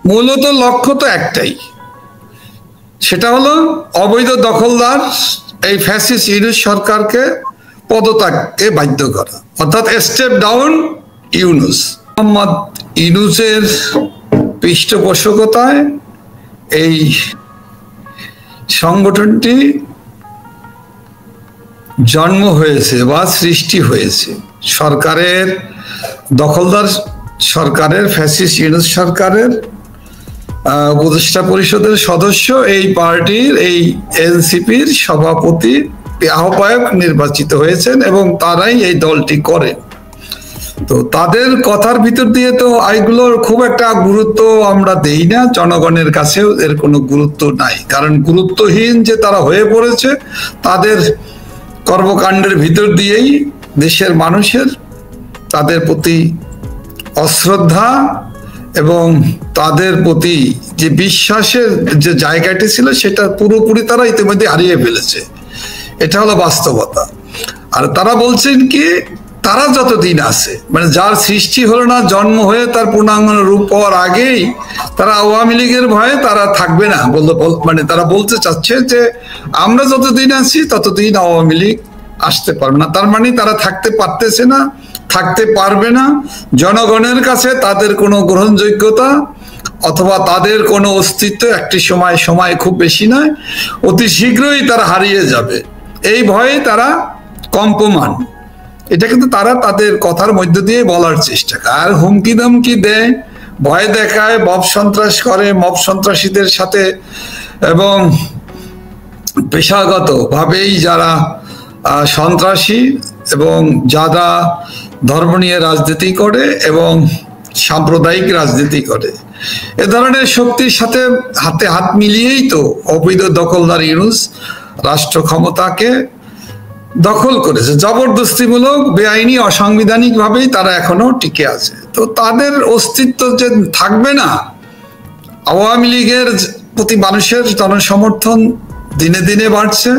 মূলত লক্ষ্য তো একটাই, সেটা হলো অবৈধ দখলদার এই ফ্যাসিস্ট ইউনূস সরকারকে পদত্যাগে বাধ্য করা, অর্থাৎ স্টেপ ডাউন ইউনূস। মোহাম্মদ ইউনূসের পৃষ্ঠপোষকতায় এই সংগঠনটি জন্ম হয়েছে বা সৃষ্টি হয়েছে। সরকারের দখলদার সরকারের ফ্যাসিস্ট ইউনূস সরকারের উপদেষ্টা পরিষদের সদস্য এই পার্টির এই এনসিপির সভাপতি আহ্বায়ক নির্বাচিত হয়েছেন এবং তারাই এই দলটি করেন। তো তাদের কথার ভিতর দিয়ে তো এইগুলোর খুব একটা গুরুত্ব আমরা দেই না, জনগণের কাছেও এর কোনো গুরুত্ব নাই, কারণ গুরুত্বহীন যে তারা হয়ে পড়েছে তাদের কর্মকাণ্ডের ভিতর দিয়েই দেশের মানুষের তাদের প্রতি অশ্রদ্ধা এবং তাদের প্রতি যে বিশ্বাসের যে জায়গাটি ছিল সেটা পুরোপুরি তারা ইতিমধ্যে হারিয়ে ফেলেছে। এটা হলো বাস্তবতা। আর তারা বলছেন কি, তারা যতদিন আছে, মানে যার সৃষ্টি হলো না, জন্ম হয়ে তার পূর্ণাঙ্গ রূপ পাওয়ার আগেই তারা আওয়ামী লীগের ভয়ে তারা থাকবে না, মানে তারা বলতে চাচ্ছে যে আমরা যতদিন আছি ততদিন আওয়ামী লীগ আসতে পারবে না। তার মানে তারা থাকতে পারতেছে না, থাকতে পারবে না। জনগণের কাছে তাদের কোনো গ্রহণযোগ্যতা অথবা তাদের কোনো অস্তিত্ব একটি সময় খুব বেশি নয়, অতি শীঘ্রই তারা হারিয়ে যাবে, এই ভয়ে তারা কম্পমান। এটা কিন্তু তারা তাদের কথার মধ্য দিয়ে বলার চেষ্টা করে, আর হুমকি ধমকি দেয়, ভয় দেখায়, মব সন্ত্রাস করে, মব সন্ত্রাসীদের সাথে এবং পেশাগত ভাবেই যারা সন্ত্রাসী এবং যারা ধর্ম নিয়ে রাজনীতি করে এবং সাম্প্রদায়িক রাজনীতি করে, এ ধরনের শক্তির সাথে হাতে হাত মিলিয়েই তো অবৈধ দখলদার ইউনূস রাষ্ট্র ক্ষমতাকে দখল করেছে। জবরদস্তিমূলক, বেআইনি, অসাংবিধানিক ভাবেই তারা এখনো টিকে আছে। তো তাদের অস্তিত্ব যে থাকবে না, আওয়ামী লীগের প্রতি মানুষের জনসমর্থন দিনে দিনে বাড়ছে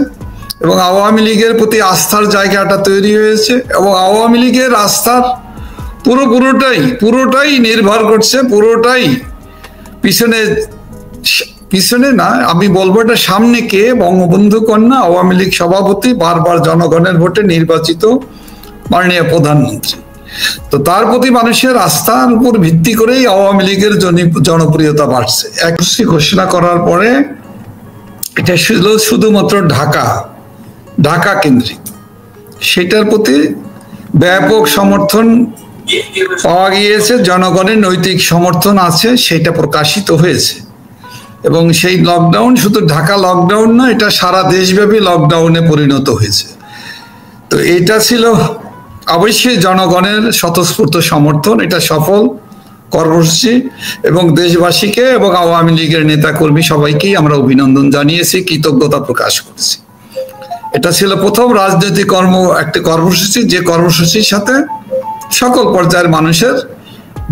এবং আওয়ামী লীগের প্রতি আস্থার জায়গাটা তৈরি হয়েছে এবং আওয়ামী লীগের আস্থার পুরোটাই নির্ভর করছে, পুরোটাই পিছনে না, আমি বলবো এটা সামনে কে, বঙ্গবন্ধু কন্যা আওয়ামী লীগ সভাপতি, বারবার জনগণের ভোটে নির্বাচিত মাননীয় প্রধানমন্ত্রী। তো তার প্রতি মানুষের আস্থার উপর ভিত্তি করেই আওয়ামী লীগের জনপ্রিয়তা বাড়ছে। একসি ঘোষণা করার পরে এটা ছিল শুধুমাত্র ঢাকা কেন্দ্রিক, সেটার প্রতি ব্যাপক সমর্থন পাওয়া গিয়েছে, জনগণের নৈতিক সমর্থন আছে, সেটা প্রকাশিত হয়েছে। এবং সেই লকডাউন শুধু ঢাকা লকডাউন না, এটা সারা দেশব্যাপী লকডাউনে পরিণত হয়েছে। তো এটা ছিল অবশ্যই জনগণের স্বতঃস্ফূর্ত সমর্থন, এটা সফল কর্মসূচি এবং দেশবাসীকে এবং আওয়ামী লীগের নেতাকর্মী সবাইকেই আমরা অভিনন্দন জানিয়েছি, কৃতজ্ঞতা প্রকাশ করছি। এটা ছিল প্রথম রাজনৈতিক একটি কর্মসূচি, যে কর্মসূচির সাথে সকল পর্যায়ের মানুষের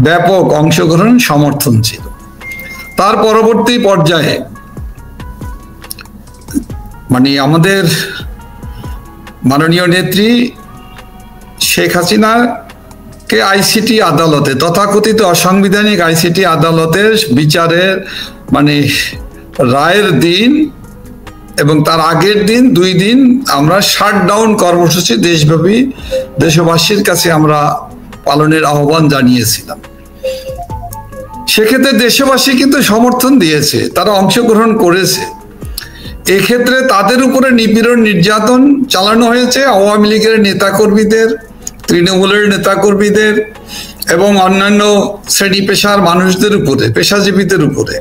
ব্যাপক অংশগ্রহণ সমর্থন ছিল। তার পরবর্তী পর্যায়ে মানে আমাদের মাননীয় নেত্রী শেখ হাসিনাকে আইসিটি আদালতে, তথাকথিত অসাংবিধানিক আইসিটি আদালতের বিচারের মানে রায়ের দিন এবং তার আগের দিন 2 দিন আমরা শাটডাউন কর্মসূচি দেশব্যাপী দেশবাসীর কাছে আমরা পালনের আহ্বান জানিয়েছিলাম। সেক্ষেত্রে দেশবাসী কিন্তু সমর্থন দিয়েছে, তারা অংশগ্রহণ করেছে। এক্ষেত্রে তাদের উপরে নিপীড়ন নির্যাতন চালানো হয়েছে আওয়ামী লীগের নেতাকর্মীদের, তৃণমূলের নেতাকর্মীদের এবং অন্যান্য শ্রেণী পেশার মানুষদের উপরে, পেশাজীবীদের উপরে,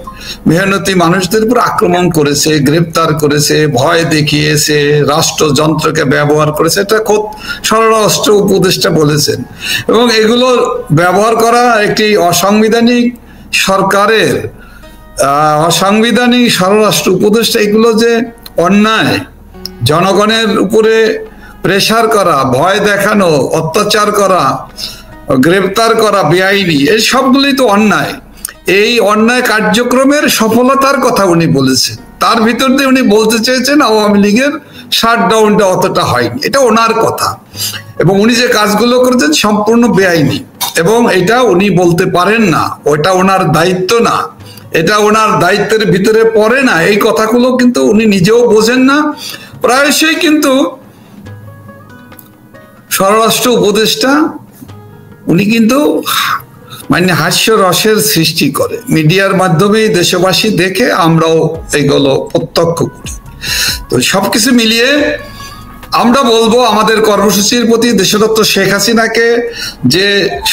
মেহনতি মানুষদের উপর আক্রমণ করেছে, গ্রেপ্তার করেছে, ভয় দেখিয়েছে, রাষ্ট্রযন্ত্রকে ব্যবহার করেছে। এটা খোদ স্বরাষ্ট্র উপদেষ্টা বলেছেন। এবং এগুলো ব্যবহার করা একটি অসাংবিধানিক সরকারের অসাংবিধানিক স্বরাষ্ট্র উপদেষ্টা, এগুলো যে অন্যায়, জনগণের উপরে প্রেসার করা, ভয় দেখানো, অত্যাচার করা, গ্রেপ্তার করা, বেআইনি, এই সবগুলোই তো অন্যায়। এই অন্যায় কার্যক্রমের সফলতার কথা উনি বলেছেন। তার ভিতর দিয়ে উনি বলতে চেয়েছেন আওয়ামী লীগের শাটডাউনটা অতটা হয়নি, এটা ওনার কথা। এবং উনি যে কাজগুলো করেছেন সম্পূর্ণ বেআইনি এবং এটা উনি বলতে পারেন না, ওটা ওনার দায়িত্ব না। এটা ওনার দায়িত্বের ভিতরে পড়ে না, এই কথাগুলো কিন্তু উনি নিজেও বোঝেন না। প্রায়শই কিন্তু স্বরাষ্ট্র উপদেষ্টা উনি কিন্তু মানে হাস্য রসের সৃষ্টি করে, মিডিয়ার মাধ্যমে দেশবাসী দেখে, আমরাও এগুলো প্রত্যক্ষ করি। তো সবকিছু মিলিয়ে আমরা বলবো আমাদের কর্মসূচির প্রতি দেশরত্ন শেখ হাসিনাকে যে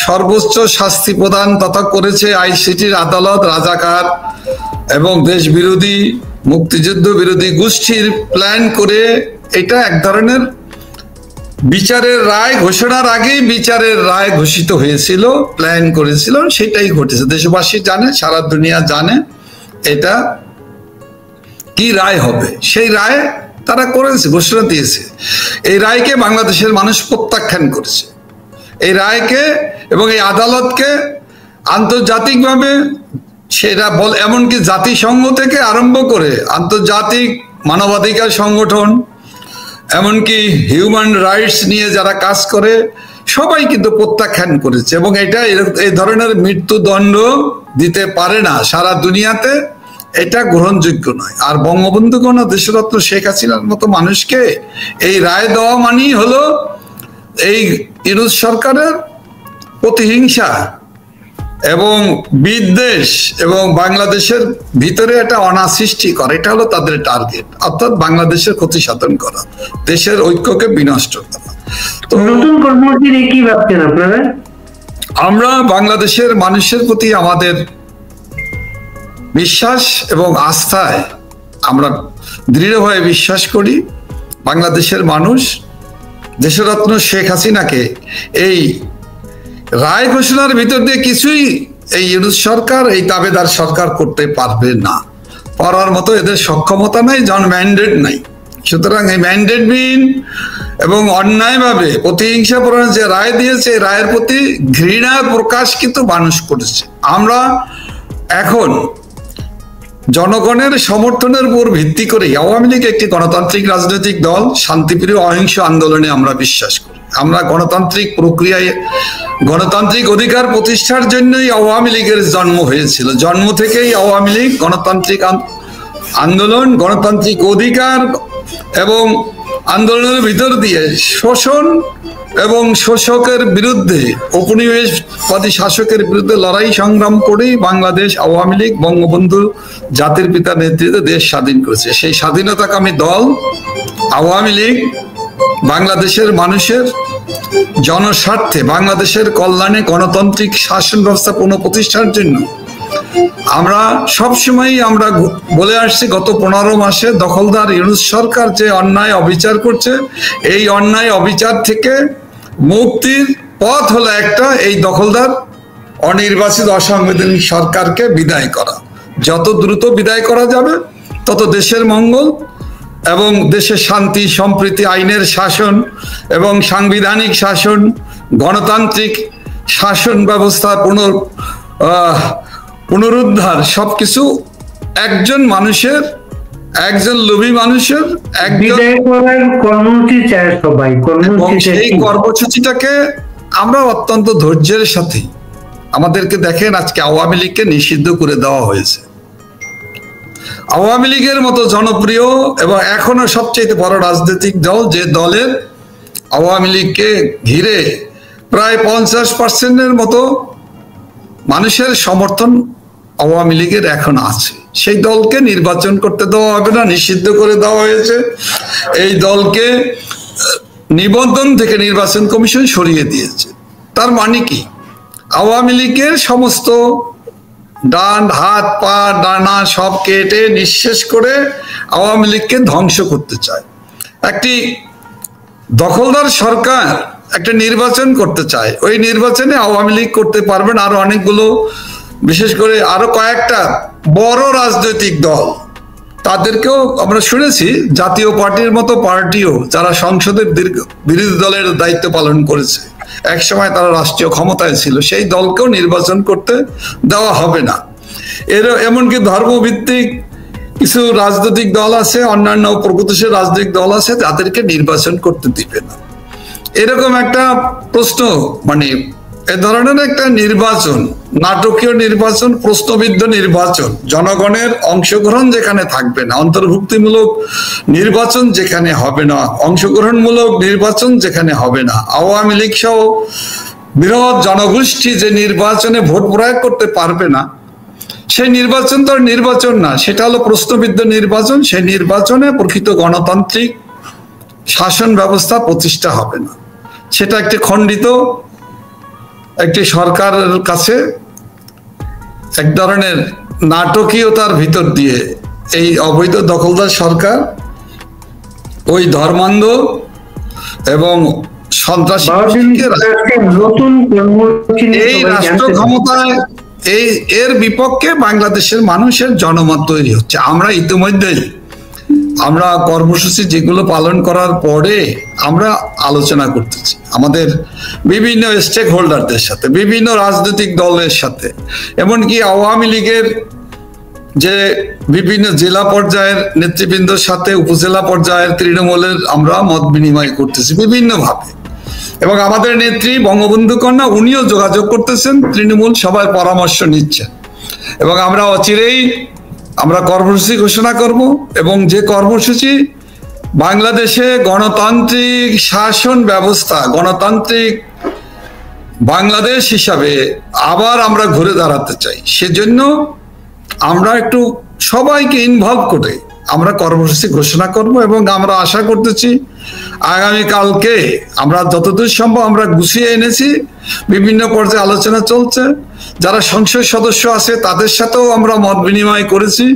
সর্বোচ্চ শাস্তি প্রদান তথা করেছে আইসিটির আদালত, রাজাকার এবং দেশ বিরোধী মুক্তিযুদ্ধ বিরোধী গোষ্ঠীর প্ল্যান করে, এটা এক ধরনের বিচারের রায় ঘোষণার আগেই বিচারের রায় ঘোষিত হয়েছিল, প্ল্যান করেছিল, সেটাই ঘটেছে। দেশবাসী জানে, সারা দুনিয়া জানে এটা কি রায় হবে, সেই রায় তারা করেছে, ঘোষণা দিয়েছে। এই রায়কে বাংলাদেশের মানুষ প্রত্যাখ্যান করেছে। এই রায়কে এবং এই আদালতকে আন্তর্জাতিকভাবে সেটা এমনকি জাতিসংঘ থেকে আরম্ভ করে আন্তর্জাতিক মানবাধিকার সংগঠন, এমনকি হিউম্যান রাইটস নিয়ে যারা কাজ করে, সবাই কিন্তু প্রত্যাখ্যান করেছে। এবং এটা এই ধরনের মৃত্যুদণ্ড দিতে পারে না, সারা দুনিয়াতে এটা গ্রহণযোগ্য নয়। আর বঙ্গবন্ধু কোন দেশরত্ন শেখ হাসিনার মতো মানুষকে এই রায় দেওয়া মানেই হলো এই ইউনূস সরকারের প্রতিহিংসা এবং বিদ্বেষ এবং বাংলাদেশের ভিতরে একটা অনাসৃষ্টি করা, এটা হলো তাদের টার্গেট, অর্থাৎ বাংলাদেশের ক্ষতি সাধন করা, দেশের ঐক্যকে বিনষ্ট করা। তো নতুন কর্মসূচি কি ভাবছেন আপনারা? আমরা বাংলাদেশের মানুষের প্রতি আমাদের বিশ্বাস এবং আস্থায় আমরা দৃঢ়ভাবে বিশ্বাস করি। বাংলাদেশের মানুষ দেশরত্ন শেখ হাসিনাকে এই রায় ঘোষণার ভিতর দিয়ে কিছুই এই ইউনূস সরকার, এই দাবেদার সরকার করতে পারবে না, পারার মতো এদের সক্ষমতা নাই, জন ম্যান্ডেট নাই। সুতরাং এই ম্যান্ডেটবিহীন এবং অন্যায়ভাবে প্রতিহিংসাপূর্ণ যে রায় দিয়েছে, এই রায়ের প্রতি ঘৃণা প্রকাশ কিন্তু মানুষ করেছে। আমরা এখন জনগণের সমর্থনের উপর ভিত্তি করে, আওয়ামী লীগ একটি গণতান্ত্রিক রাজনৈতিক দল, শান্তিপ্রিয় অহিংস আন্দোলনে আমরা বিশ্বাস করি। আমরা গণতান্ত্রিক প্রক্রিয়ায় গণতান্ত্রিক অধিকার প্রতিষ্ঠার জন্যই আওয়ামী লীগের জন্ম হয়েছিল। জন্ম থেকেই আওয়ামী লীগ গণতান্ত্রিক আন্দোলন, গণতান্ত্রিক অধিকার এবং আন্দোলনের ভিতর দিয়ে শোষণ এবং শোষকের বিরুদ্ধে, উপনিবেশবাদী শাসকের বিরুদ্ধে লড়াই সংগ্রাম করেই বাংলাদেশ আওয়ামী লীগ বঙ্গবন্ধু জাতির পিতার নেতৃত্বে দেশ স্বাধীন করেছে। সেই স্বাধীনতাকামী দল আওয়ামী লীগ বাংলাদেশের মানুষের জনস্বার্থে, বাংলাদেশের কল্যাণে গণতান্ত্রিক শাসন ব্যবস্থা পুনঃপ্রতিষ্ঠার জন্য আমরা সবসময়ই আমরা বলে আসছি, গত 15 মাসে দখলদার ইউনূস সরকার যে অন্যায় অবিচার করছে, এই অন্যায় অবিচার থেকে মুক্তির পথ হলো একটা, এই দখলদার অনির্বাচিত অসাংবিধানিক সরকারকে বিদায় করা। যত দ্রুত বিদায় করা যাবে তত দেশের মঙ্গল এবং দেশের শান্তি, সম্প্রীতি, আইনের শাসন এবং সাংবিধানিক শাসন, গণতান্ত্রিক শাসন ব্যবস্থা পুনরুদ্ধার, সবকিছু একজন মানুষের, একজন লোভী মানুষের কর্মসূচি চায় সবাই। সেই কর্মসূচিটাকে আমরা অত্যন্ত ধৈর্যের সাথে, আমাদেরকে দেখেন আজকে আওয়ামী লীগকে নিষিদ্ধ করে দেওয়া হয়েছে। আওয়ামী লীগের মতো জনপ্রিয় এবং এখনো সবচেয়ে বড় রাজনৈতিক দল, যে দলের আওয়ামী লীগকে ঘিরে প্রায় 50% মতো মানুষের সমর্থন আওয়ামী লীগের এখন আছে, সেই দলকে নির্বাচন করতে দেওয়া হবে না, নিষিদ্ধ করে দেওয়া হয়েছে। এই দলকে নিবন্ধন থেকে নির্বাচন কমিশন সরিয়ে দিয়েছে। তার মানে কি? আওয়ামী লীগের সমস্ত ডান হাত পা ডানা সব কেটে নিঃশেষ করে আওয়ামী লীগকে ধ্বংস করতে চায়। একটি দখলদার সরকার একটা নির্বাচন করতে চায়, ওই নির্বাচনে আওয়ামী লীগ করতে পারবে না। আরো অনেকগুলো, বিশেষ করে আরো কয়েকটা বড় রাজনৈতিক দল, তাদেরকেও আমরা শুনেছি, জাতীয় পার্টির মতো পার্টিও যারা সংসদের বিরোধী দলের দায়িত্ব পালন করেছে, একসময় তারা রাষ্ট্রীয় ক্ষমতায় ছিল, সেই দলকেও নির্বাচন করতে দেওয়া হবে না। এমনকি ধর্মভিত্তিক কিছু রাজনৈতিক দল আছে, অন্যান্য প্রগতিশীল রাজনৈতিক দল আছে, তাদেরকে নির্বাচন করতে দিবে না। এরকম একটা প্রশ্ন মানে এ ধরনের একটা নির্বাচন, নাটকীয় নির্বাচন, প্রশ্নবিদ্ধ নির্বাচন, জনগণের অংশগ্রহণ যেখানে থাকবে না, অন্তর্ভুক্তিমূলক নির্বাচন যেখানে হবে না, অংশগ্রহণমূলক নির্বাচন যেখানে হবে না, আওয়ামী লীগ সহ বৃহৎ জনগোষ্ঠী যে নির্বাচনে ভোট প্রয়োগ করতে পারবে না, সেই নির্বাচন তো আর নির্বাচন না, সেটা হলো প্রশ্নবিদ্ধ নির্বাচন। সেই নির্বাচনে প্রকৃত গণতান্ত্রিক শাসন ব্যবস্থা প্রতিষ্ঠা হবে না। সেটা একটি খণ্ডিত একটি সরকারের কাছে এক ধরনের নাটকীয়তার ভিতর দিয়ে এই অবৈধ দখলদার সরকার ওই ধর্মান্ধ এবং সন্ত্রাসী এই রাষ্ট্র ক্ষমতায় এর বিপক্ষে বাংলাদেশের মানুষের জনমত তৈরি হচ্ছে। আমরা ইতিমধ্যেই আমরা কর্মসূচি যেগুলো পালন করার পরে আমরা আলোচনা করতেছি আমাদের বিভিন্ন স্টেক হোল্ডারদের সাথে, বিভিন্ন রাজনৈতিক দলের সাথে, এমনকি আওয়ামী লীগের যে বিভিন্ন জেলা পর্যায়ের নেতৃবৃন্দের সাথে, উপজেলা পর্যায়ের তৃণমূলের আমরা মত বিনিময় করতেছি বিভিন্নভাবে। এবং আমাদের নেত্রী বঙ্গবন্ধু কন্যা উনিও যোগাযোগ করতেছেন, তৃণমূল সবাই পরামর্শ নিচ্ছেন। এবং আমরা অচিরেই আমরা কর্মসূচি ঘোষণা করব, এবং যে কর্মসূচি বাংলাদেশে গণতান্ত্রিক শাসন ব্যবস্থা, গণতান্ত্রিক বাংলাদেশ হিসাবে আবার আমরা ঘুরে দাঁড়াতে চাই, সেজন্য আমরা একটু সবাইকে ইনভলভ করে আমরা কর্মসূচি ঘোষণা করব। এবং আমরা আশা করতেছি আগামীকালকে আমরা যতদূর সম্ভব আমরা গুছিয়ে এনেছি, বিভিন্ন পর্যায়ে আলোচনা চলছে, যারা সংসদ সদস্য আছে তাদের সাথেও আমরা মত বিনিময় করেছি,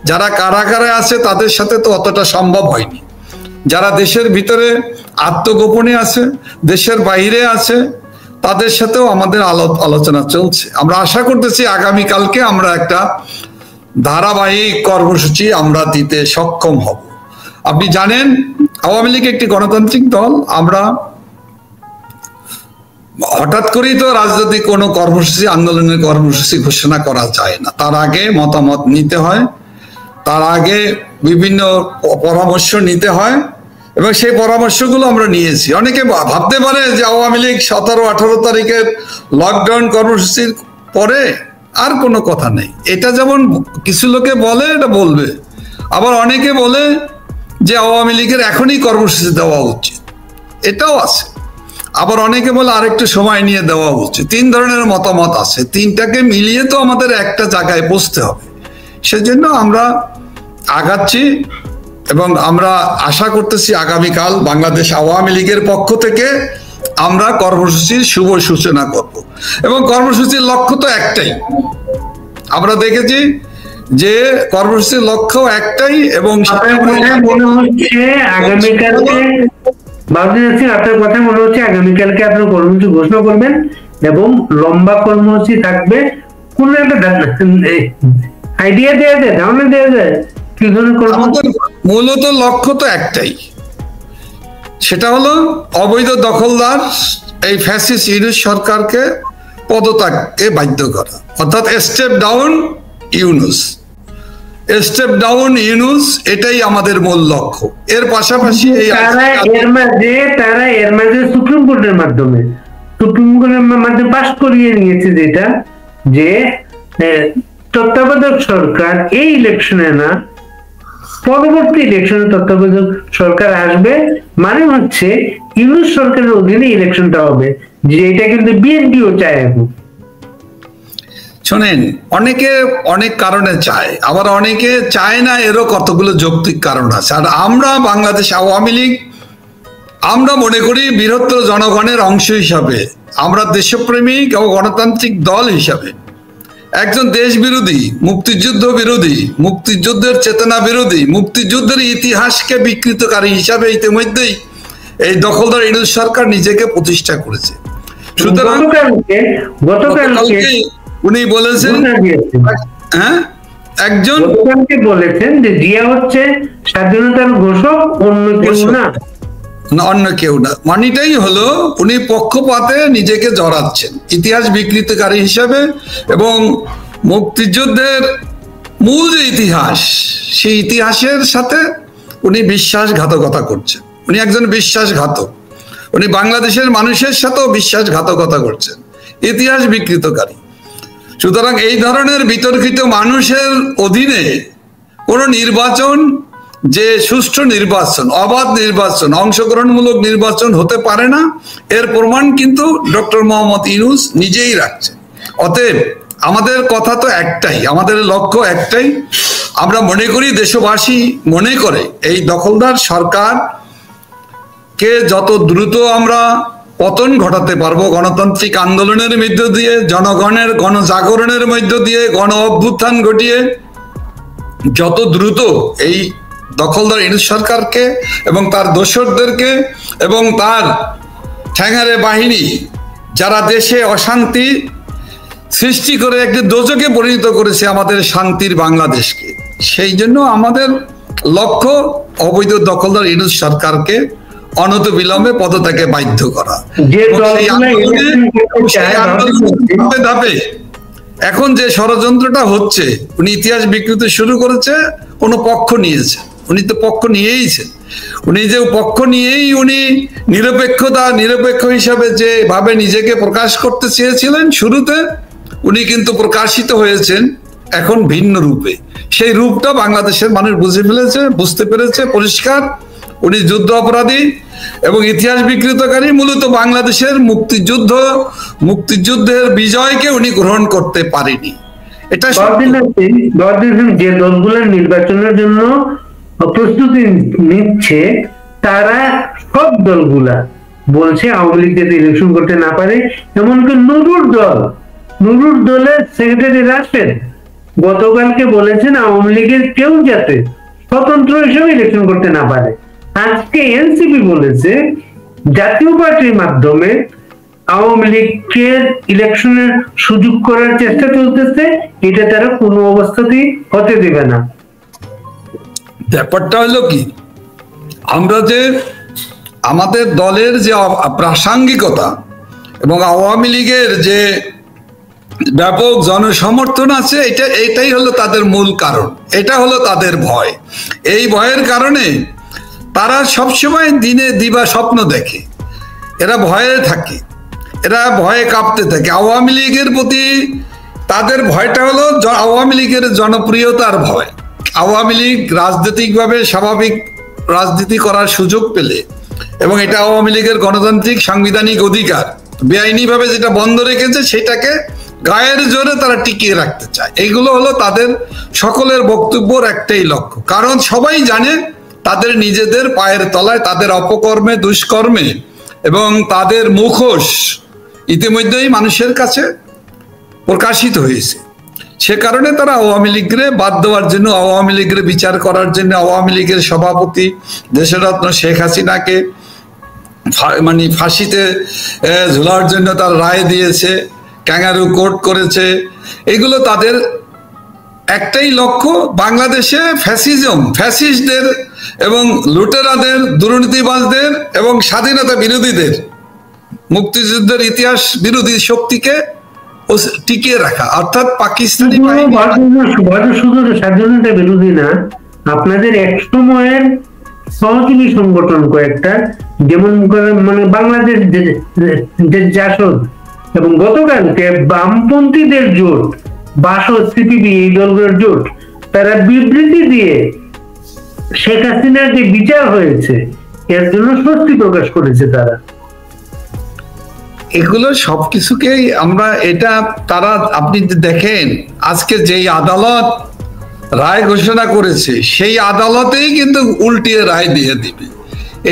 যারা কারাগারে আছে তাদের সাথে তো অতটা সম্ভব হয়নি, যারা দেশের ভিতরে আত্মগোপনে আছে, দেশের বাইরে আছে, তাদের সাথেও আমাদের আলোচনা চলছে। আমরা আশা করতেছি আগামীকালকে আমরা একটা ধারাবাহিক কর্মসূচি আমরা দিতে সক্ষম হব। আপনি জানেন আওয়ামী লীগ একটি গণতান্ত্রিক দল, আমরা হঠাৎ করেই তো রাজনৈতিক কোনো কর্মসূচি, আন্দোলনের কর্মসূচি ঘোষণা করা যায় না, তার আগে মতামত নিতে হয়, তার আগে বিভিন্ন পরামর্শ নিতে হয়, এবং সেই পরামর্শগুলো আমরা নিয়েছি। অনেকে ভাবতে পারে যে আওয়ামী লীগ 17-18 তারিখের লকডাউন কর্মসূচির পরে আর কোনো কথা নেই, এটা যেমন কিছু লোকে বলে, এটা বলবে, আবার অনেকে বলে যে আওয়ামী লীগের এখনই কর্মসূচি দেওয়া উচিত, এটাও আছে। আবার অনেকে বলে আরেকটু সময় নিয়ে দেওয়া উচিত। তিন ধরনের মতামত আছে, তিনটাকে মিলিয়ে তো আমাদের একটা জায়গায় বসতে হবে। সেজন্য আমরা আগাচ্ছি এবং আমরা আশা করতেছি আগামীকাল বাংলাদেশ আওয়ামী লীগের পক্ষ থেকে আমরা কর্মসূচির শুভ সূচনা করব। এবং কর্মসূচির লক্ষ্য তো একটাই, আমরা দেখেছি যে কর্মসূচির লক্ষ্য একটাই। এবং মনে হচ্ছে আগামীকালকে আপনার কথা মনে হচ্ছে আগামীকালকে আপনার কর্মসূচি ঘোষণা করবেন এবং লম্বা কর্মসূচি থাকবে। কোন একটা আইডিয়া দেওয়া যায়, ধারণা দেওয়া যায় কি ধরনের কর্মসূচি? মূলত লক্ষ্য তো একটাই, সেটা হলো অবৈধ দখলদার এই ফ্যাসিস্ট ইউনূস সরকারকে পদত্যাগকে বাধ্য করা, অর্থাৎ step down Yunus, step down Yunus, এটাই আমাদের মূল লক্ষ্য। এর পাশাপাশি তারা এর মাঝে সুপ্রিম কোর্টের মাধ্যমে পাশ করিয়ে নিয়েছে যেটা, যে তত্ত্বাবধায়ক সরকার এই ইলেকশনে না, পরবর্তী ইলেকশনে তত্ত্বাবধায়ক সরকার আসবে, মানে হচ্ছে ইউনূস সরকারের অধীনে ইলেকশনটা হবে, যে এটা কিন্তু বিএনপিও চায়। এখন শোনেন, অনেকে অনেক কারণে চায়, আবার অনেকে চায় না, এরও কতগুলো যৌক্তিক কারণ আছে। আর আমরা বাংলাদেশ আওয়ামী লীগ, আমরা মনে করি বৃহত্তর জনগণের অংশ হিসাবে, আমরা দেশপ্রেমিক ও গণতান্ত্রিক দল হিসাবে একজন দেশ বিরোধী, মুক্তিযুদ্ধ বিরোধী, মুক্তিযুদ্ধের চেতনা বিরোধী, মুক্তিযুদ্ধের ইতিহাসকে বিকৃতকারী হিসাবে ইতিমধ্যেই এই দখলদার ইউনূস সরকার নিজেকে প্রতিষ্ঠা করেছে। সুতরাং গতকালকে উনি বলেছেন, হ্যাঁ, একজন বলেছেন যে জিয়া হচ্ছে স্বাধীনতার ঘোষক, অন্য কেউ না, অন্য কেউ না। মানেটাই হলো উনি পক্ষপাতে নিজেকে জড়াচ্ছেন ইতিহাস বিকৃতকারী হিসাবে, এবং মুক্তিযুদ্ধের মূল যে ইতিহাস, সেই ইতিহাসের সাথে উনি বিশ্বাসঘাতকতা করছেন। উনি একজন বিশ্বাসঘাতক, উনি বাংলাদেশের মানুষের সাথেও বিশ্বাসঘাতকতা করছেন। ইতিহাস বিকৃতকারী। সুতরাং এই ধরনের বিতর্কিত মানুষের অধীনে কোনো নির্বাচন, যে সুষ্ঠু নির্বাচন, অবাধ নির্বাচন, অংশগ্রহণমূলক নির্বাচন হতে পারে না, এর প্রমাণ কিন্তু ডক্টর মোহাম্মদ ইউনূস নিজেই রাখছেন। অতএব আমাদের কথা তো একটাই, আমাদের লক্ষ্য একটাই। আমরা মনে করি, দেশবাসী মনে করে, এই দখলদার সরকারকে যত দ্রুত আমরা পতন ঘটাতে পারবো গণতান্ত্রিক আন্দোলনের মধ্য দিয়ে, জনগণের গণজাগরণের মধ্য দিয়ে, গণ অভ্যুত্থান ঘটিয়ে যত দ্রুত এই দখলদার ইউনূস সরকারকে এবং তার দোসরদেরকে এবং তার ঠ্যাঙারে বাহিনী, যারা দেশে অশান্তি সৃষ্টি করে একটি দোজকে পরিণত করেছে আমাদের শান্তির বাংলাদেশকে, সেই জন্য আমাদের লক্ষ্য অবৈধ দখলদার ইউনূস সরকারকে অনতিবিলম্বে পদত্যাগে বাধ্য করা। ধাপে এখন যে ষড়যন্ত্রটা হচ্ছে, উনি ইতিহাস বিকৃতি শুরু করেছে, কোনো পক্ষ নিয়েছে, উনি তো পক্ষ নিয়েইছেন। উনি যে পক্ষ নিয়েই উনি নিরপেক্ষ হিসাবে যে ভাবে নিজেকে প্রকাশ করতে চেয়েছিলেন শুরুতে, উনি কিন্তু প্রকাশিত হয়েছেন এখন ভিন্ন রূপে। সেই রূপটা বাংলাদেশের মানুষ বুঝতে পেরেছে পরিষ্কার। উনি যুদ্ধ অপরাধী এবং ইতিহাস বিকৃতকারী। মূলত বাংলাদেশের মুক্তিযুদ্ধের বিজয়কে উনি গ্রহণ করতে পারেনি। এটা যে দলগুলো নির্বাচনের জন্য প্রস্তুতি নিচ্ছে, তারা সব দলগুলা বলছে আওয়ামী লীগ যাতে ইলেকশন করতে না পারে। এমনকি নুরুর দলের সেক্রেটারি রাশেদ গতকালকে বলেছেন আওয়ামী লীগের কেউ যাতে স্বতন্ত্র হিসেবে ইলেকশন করতে না পারে। আজকে এনসিপি বলেছে জাতীয় পার্টির মাধ্যমে আওয়ামী লীগের ইলেকশনের সুযোগ করার চেষ্টা চলতেছে, এটা তারা কোনো অবস্থাতেই হতে দেবে না। ব্যাপারটা হলো কি, আমরা যে আমাদের দলের যে প্রাসঙ্গিকতা এবং আওয়ামী লীগের যে ব্যাপক জনসমর্থন আছে, এটাই হলো তাদের মূল কারণ, এটা হলো তাদের ভয়। এই ভয়ের কারণে তারা সবসময় দিনে দিবা স্বপ্ন দেখে, এরা ভয়ে থাকে, এরা ভয়ে কাঁপতে থাকে। আওয়ামী লীগের প্রতি তাদের ভয়টা হলো আওয়ামী লীগের জনপ্রিয়তার ভয়। আওয়ামী লীগ রাজনৈতিকভাবে স্বাভাবিক রাজনীতি করার সুযোগ পেলে, এবং এটা আওয়ামী লীগের গণতান্ত্রিক সাংবিধানিক অধিকার, বেআইনিভাবে যেটা বন্ধ রেখেছে সেটাকে গায়ের জোরে তারা টিকিয়ে রাখতে চায়। এইগুলো হলো তাদের সকলের বক্তব্যর একটাই লক্ষ্য। কারণ সবাই জানে তাদের নিজেদের পায়ের তলায় তাদের অপকর্মে, দুষ্কর্মে এবং তাদের মুখোশ ইতিমধ্যেই মানুষের কাছে প্রকাশিত হয়েছে। সে কারণে তারা আওয়ামী লীগরে বাদ দেওয়ার জন্য, আওয়ামী লীগের বিচার করার জন্য, আওয়ামী লীগের সভাপতি দেশরত্ন শেখ হাসিনাকে ফাঁসিতে ঝুলার জন্য তার রায় দিয়েছে, ক্যাঙ্গারু কোর্ট করেছে। এগুলো তাদের একটাই লক্ষ্য, বাংলাদেশে ফ্যাসিস্টদের এবং লুটেরাদের, দুর্নীতিবাজদের এবং স্বাধীনতা বিরোধীদের, মুক্তিযুদ্ধের ইতিহাস বিরোধী শক্তিকে টিকিয়ে রাখা। অর্থাৎ পাকিস্তানি শুধু স্বাধীনতা বিরোধী না, আপনাদের এক সময়ের সহযোগী সংগঠন কয়েকটা, যেমন মানে বাংলাদেশ জাসদ এবং গতকালকে বামপন্থীদের জোট, বাসদ, সিপিবি, এই দলগুলোর জোট, তারা বিবৃতি দিয়ে শেখ হাসিনার যে বিচার হয়েছে এর জন্য স্বস্তি প্রকাশ করেছে। তারা এগুলো সবকিছুকেই আমরা তারা আপনি দেখেন আজকে যেই আদালত রায় ঘোষণা করেছে, সেই আদালতেই কিন্তু উল্টিয়ে রায় দিয়ে দিবে।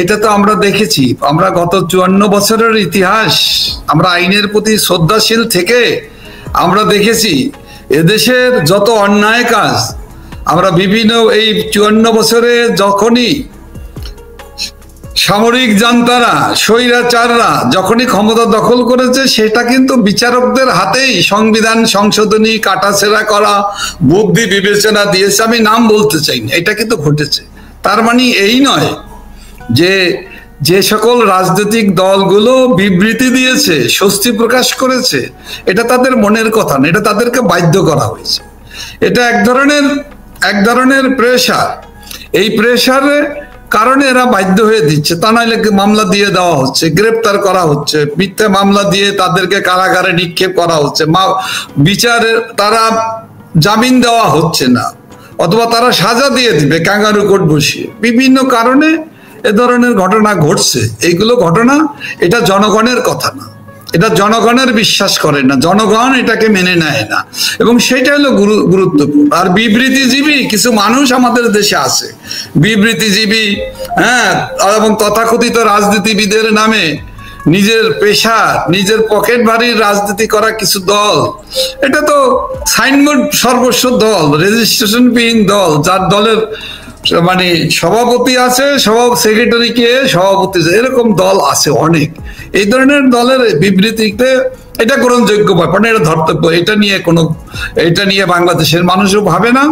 এটা তো আমরা দেখেছি। আমরা গত 54 বছরের ইতিহাস, আমরা আইনের প্রতি শ্রদ্ধাশীল থেকে আমরা দেখেছি এদেশের যত অন্যায় কাজ, আমরা বিভিন্ন এই 54 বছরে যখনই সামরিক জান্তারা, স্বৈরাচাররা যখনই ক্ষমতা দখল করেছে, সেটা কিন্তু বিচারকদের হাতেই সংবিধান সংশোধনী, কাটাছেঁড়া করা, বুদ্ধি বিবেচনা দিয়েছে। আমি নাম বলতে চাই না, এটা কিন্তু ঘটেছে। তার মানে এই নয় যে সকল রাজনৈতিক দলগুলো বিবৃতি দিয়েছে, স্বস্তি প্রকাশ করেছে, এটা তাদের মনের কথা না, এটা তাদেরকে বাধ্য করা হয়েছে। এটা এক ধরনের প্রেশার। এই প্রেশারে কারণে এরা বাধ্য হয়ে দিচ্ছে, তা নাহলে মামলা দিয়ে দেওয়া হচ্ছে, গ্রেপ্তার করা হচ্ছে, মিথ্যা মামলা দিয়ে তাদেরকে কারাগারে নিক্ষেপ করা হচ্ছে, বিচারে তারা জামিন দেওয়া হচ্ছে না, অথবা তারা সাজা দিয়ে দিবে ক্যাঙ্গারু কোর্ট বসিয়ে। বিভিন্ন কারণে এ ধরনের ঘটনা ঘটছে। এইগুলো ঘটনা, এটা জনগণের কথা না, এটা জনগণের বিশ্বাস করে না, জনগণ এটাকে মেনে নেয় না, এবং সেটা হলো গুরুত্বপূর্ণ। আর বিবৃতিজীবী কিছু মানুষ আমাদের দেশে আছে, বিবৃতিজীবী, হ্যাঁ, এবং তথাকথিত রাজনীতিবিদের নামে নিজের পেশা, নিজের পকেট ভারীর রাজনীতি করা কিছু দল, এটা তো সাইনবোর্ড সর্বস্ব দল, রেজিস্ট্রেশন পেইং দল, যার দলের মানে সভাপতি আছে, সেক্রেটারি কে সভাপতি, এরকম দল আছে অনেক। এই ধরনের দলের বিবৃতিতে এটা গ্রহণযোগ্য ব্যাপার না, এটা ধর্তব্য। এটা নিয়ে বাংলাদেশের মানুষও ভাবে না,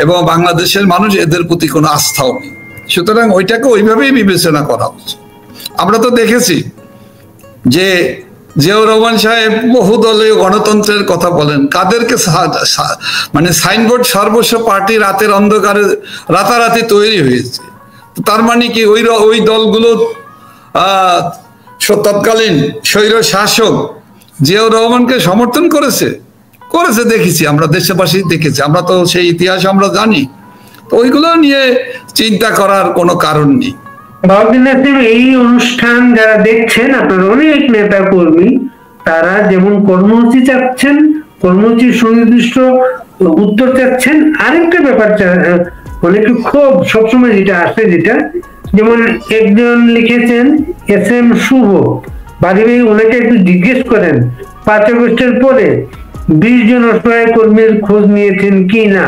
এবং বাংলাদেশের মানুষ এদের প্রতি কোনো আস্থাও নেই। সুতরাং ওইটাকে ওইভাবেই বিবেচনা করা উচিত। আমরা তো দেখেছি যে জিয়াউর রহমান সাহেব বহুদলীয় গণতন্ত্রের কথা বলেন, কাদেরকে মানে সাইনবোর্ড সর্বস্ব পার্টি রাতের অন্ধকারে রাতারাতি তৈরি হয়েছে। তার মানে কি ওই দলগুলো তৎকালীন স্বৈর শাসক জিয়াউর রহমানকে সমর্থন করেছে? দেখেছি আমরা, দেশবাসী দেখেছি, আমরা তো সেই ইতিহাস আমরা জানি। তো ওইগুলো নিয়ে চিন্তা করার কোনো কারণ নেই। বাউদ্দিন নাসিম, এই অনুষ্ঠান যারা দেখছেন, আপনার অনেক নেতা কর্মী, তারা যেমন কর্মসূচি চাচ্ছেন, কর্মসূচির সুনির্দিষ্ট উত্তর চাচ্ছেন, আরেকটা ব্যাপার অনেক ক্ষোভ সবসময় যেটা আসে, যেটা যেমন একজন লিখেছেন SM শুভ বাড়ি, ওনাকে একটু জিজ্ঞেস করেন 5 আগস্টের পরে 20 জন অসহায় কর্মীর খোঁজ নিয়েছেন কি না,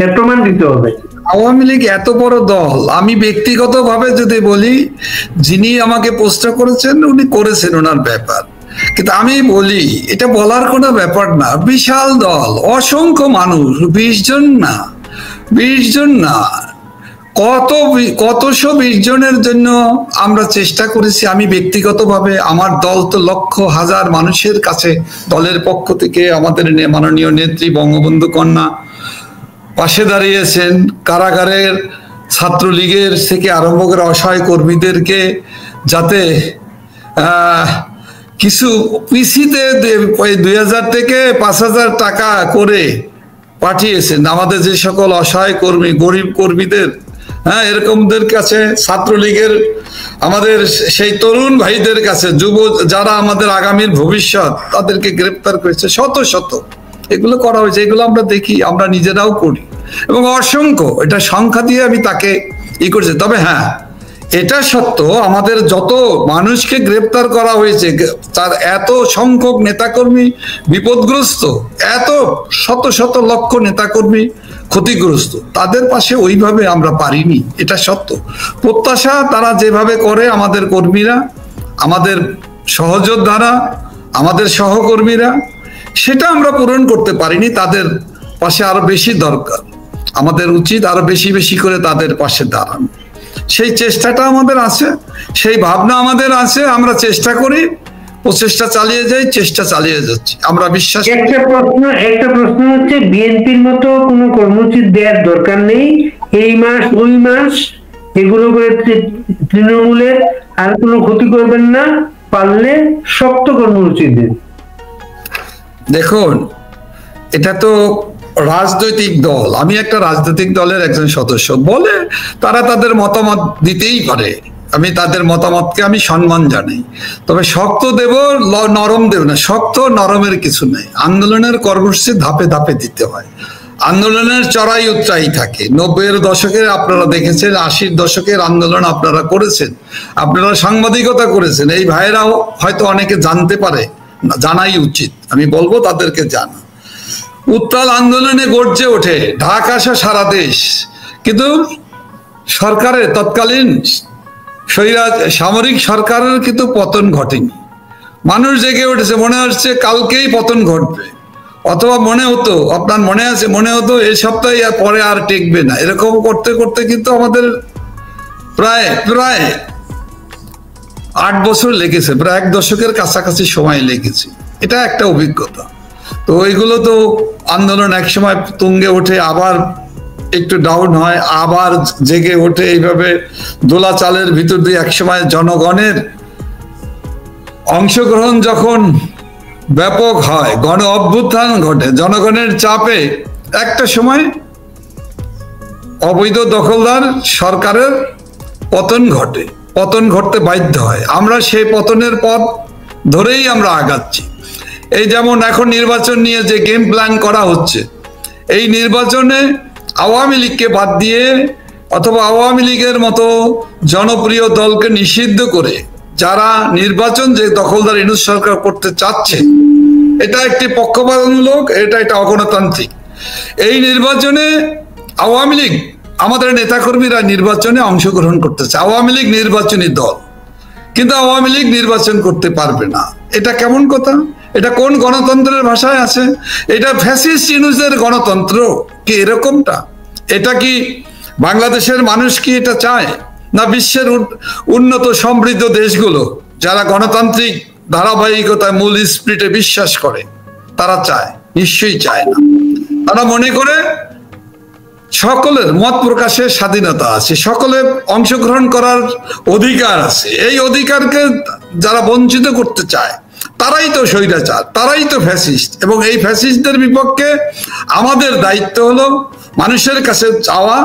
এর প্রমাণ দিতে হবে। আওয়ামী লীগ এত বড় দল, আমি ব্যক্তিগতভাবে যদি বলি, যিনি আমাকে পোস্ট করেছেন উনি করেছেন ওনার ব্যাপার, কিন্তু আমি বলি এটা বলার কোনো ব্যাপার না। বিশাল দল, অসংখ্য মানুষ, 20 জন না, 20 জন না, কতশো 20 জনের জন্য আমরা চেষ্টা করেছি। আমি ব্যক্তিগতভাবে, আমার দল তো লক্ষ হাজার মানুষের কাছে দলের পক্ষ থেকে আমাদের মাননীয় নেত্রী বঙ্গবন্ধু কন্যা পাশে দাঁড়িয়েছেন। কারাগারের ছাত্রলীগের থেকে আরম্ভ করে অসহায় কর্মীদেরকে যাতে কিছু পিসিতে 2000 থেকে 5000 টাকা করে পাঠিয়েছেন আমাদের যে সকল অসহায় কর্মী, গরিব কর্মীদের, হ্যাঁ, এরকমদের কাছে, ছাত্রলীগের আমাদের সেই তরুণ ভাইদের কাছে, যারা আমাদের আগামীর ভবিষ্যৎ, তাদেরকে গ্রেপ্তার করেছে শত শত। এগুলো করা হয়েছে, এগুলো আমরা দেখি, আমরা নিজেরাও করি, এবং অসংখ্য, এটা সংখ্যা দিয়ে আমি তাকে করছি। তবে হ্যাঁ, এটা সত্য, আমাদের যত মানুষকে গ্রেপ্তার করা হয়েছে, তার এত সংখ্যক নেতাকর্মী বিপদগ্রস্ত, এত শত শত লক্ষ নেতাকর্মী ক্ষতিগ্রস্ত, তাদের পাশে ওইভাবে আমরা পারিনি, এটা সত্য। প্রত্যাশা তারা যেভাবে করে, আমাদের কর্মীরা, আমাদের সহযোদ্ধারা, আমাদের সহকর্মীরা, সেটা আমরা পূরণ করতে পারিনি। তাদের পাশে আরো বেশি দরকার, আমাদের উচিত আরো বেশি বেশি করে তাদের পাশে দাঁড়ানো। সেই চেষ্টাটা আমাদের আছে, সেই ভাবনা আমাদের আছে, আমরা চেষ্টা করি, প্রচেষ্টা চালিয়ে যাই, চেষ্টা চালিয়ে যাচ্ছি, আমরা বিশ্বাস। একটা প্রশ্ন হচ্ছে, বিএনপির মতো কোনো কর্মসূচি দেওয়ার দরকার নেই, এই মাস ওই মাস এগুলো করে তৃণমূলের আর কোনো ক্ষতি করবেন না, পারলে শক্ত কর্মসূচি দেন। দেখুন, এটা তো রাজনৈতিক দল, আমি একটা রাজনৈতিক দলের একজন সদস্য বলে তারা তাদের মতামত দিতেই পারে, আমি তাদের মতামতকে আমি সম্মান জানাই। তবে শক্ত দেব, নরম দেব না, শক্ত নরমের কিছু নেই। আন্দোলনের কর্মসূচি ধাপে ধাপে দিতে হয়, আন্দোলনের চড়াই উতরাই থাকে। 90-এর দশকের আপনারা দেখেছেন, 80-র দশকের আন্দোলন আপনারা করেছেন, আপনারা সাংবাদিকতা করেছেন, এই ভাইয়েরাও হয়তো অনেকে জানতে পারে, জানাই উচিত, আমি বলবো তাদেরকে জানা। উত্তাল আন্দোলনে গর্জে ওঠে ঢাক আসা সারা দেশ, কিন্তু সরকারের তৎকালীন সামরিক সরকারের কিন্তু পতন ঘটেনি। মানুষ জেগে উঠেছে, মনে হচ্ছে কালকেই পতন ঘটবে, অথবা মনে হতো, আপনার মনে আছে, মনে হতো এই সপ্তাহে আর পরে আর টেকবে না। এরকম করতে করতে কিন্তু আমাদের প্রায় 8 বছর লেগেছে, প্রায় 1 দশকের কাছাকাছি সময় লেগেছে। এটা একটা অভিজ্ঞতা। তো ওইগুলো তো আন্দোলন একসময় তুঙ্গে ওঠে, আবার একটু ডাউন হয়, আবার জেগে ওঠে, এইভাবে দোলাচালের ভিতর দিয়ে একসময় জনগণের অংশগ্রহণ যখন ব্যাপক হয়, গণ অভ্যুত্থান ঘটে, জনগণের চাপে একটা সময় অবৈধ দখলদার সরকারের পতন ঘটে, পতন ঘটতে বাধ্য হয়। আমরা সেই পতনের পথ ধরেই আমরা আগাচ্ছি। এই যেমন এখন নির্বাচন নিয়ে যে গেম প্ল্যান করা হচ্ছে, এই নির্বাচনে আওয়ামী লীগকে বাদ দিয়ে অথবা আওয়ামী লীগের মতো জনপ্রিয় দলকে নিষিদ্ধ করে যারা নির্বাচন যে দখলদার ইউনূস সরকার করতে চাচ্ছে, এটা একটি পক্ষপাতমূলক, এটা একটা অগণতান্ত্রিক। এই নির্বাচনে আওয়ামী লীগ, আমাদের নেতাকর্মীরা নির্বাচনে অংশগ্রহণ করতেছে, আওয়ামী লীগ নির্বাচনী দল, কিন্তু আওয়ামী লীগ নির্বাচন করতে পারবে না। এটা কেমন কথা? এটা কোন গণতন্ত্রের ভাষায় আছে? এটা ফ্যাসিস্ট ইউনূসের গণতন্ত্র কি এরকমটা? এটা কি বাংলাদেশের মানুষ কি এটা চায়? না বিশ্বের উন্নত সমৃদ্ধ দেশগুলো যারা গণতান্ত্রিক ধারাবাহিকতায় মূল স্পিরিটে বিশ্বাস করে তারা চায়? নিশ্চয়ই চায় না। তারা মনে করে সকলের মত প্রকাশের স্বাধীনতা আছে, সকলের অংশগ্রহণ করার অধিকার আছে। এই অধিকারকে যারা বঞ্চিত করতে চায় তারাই তো স্বৈরাচার, তারাই তো ফ্যাসিস্ট। এবং এই ফ্যাসিস্টদের বিপক্ষে আমাদের দায়িত্ব হলো মানুষের কাছে চাওয়া,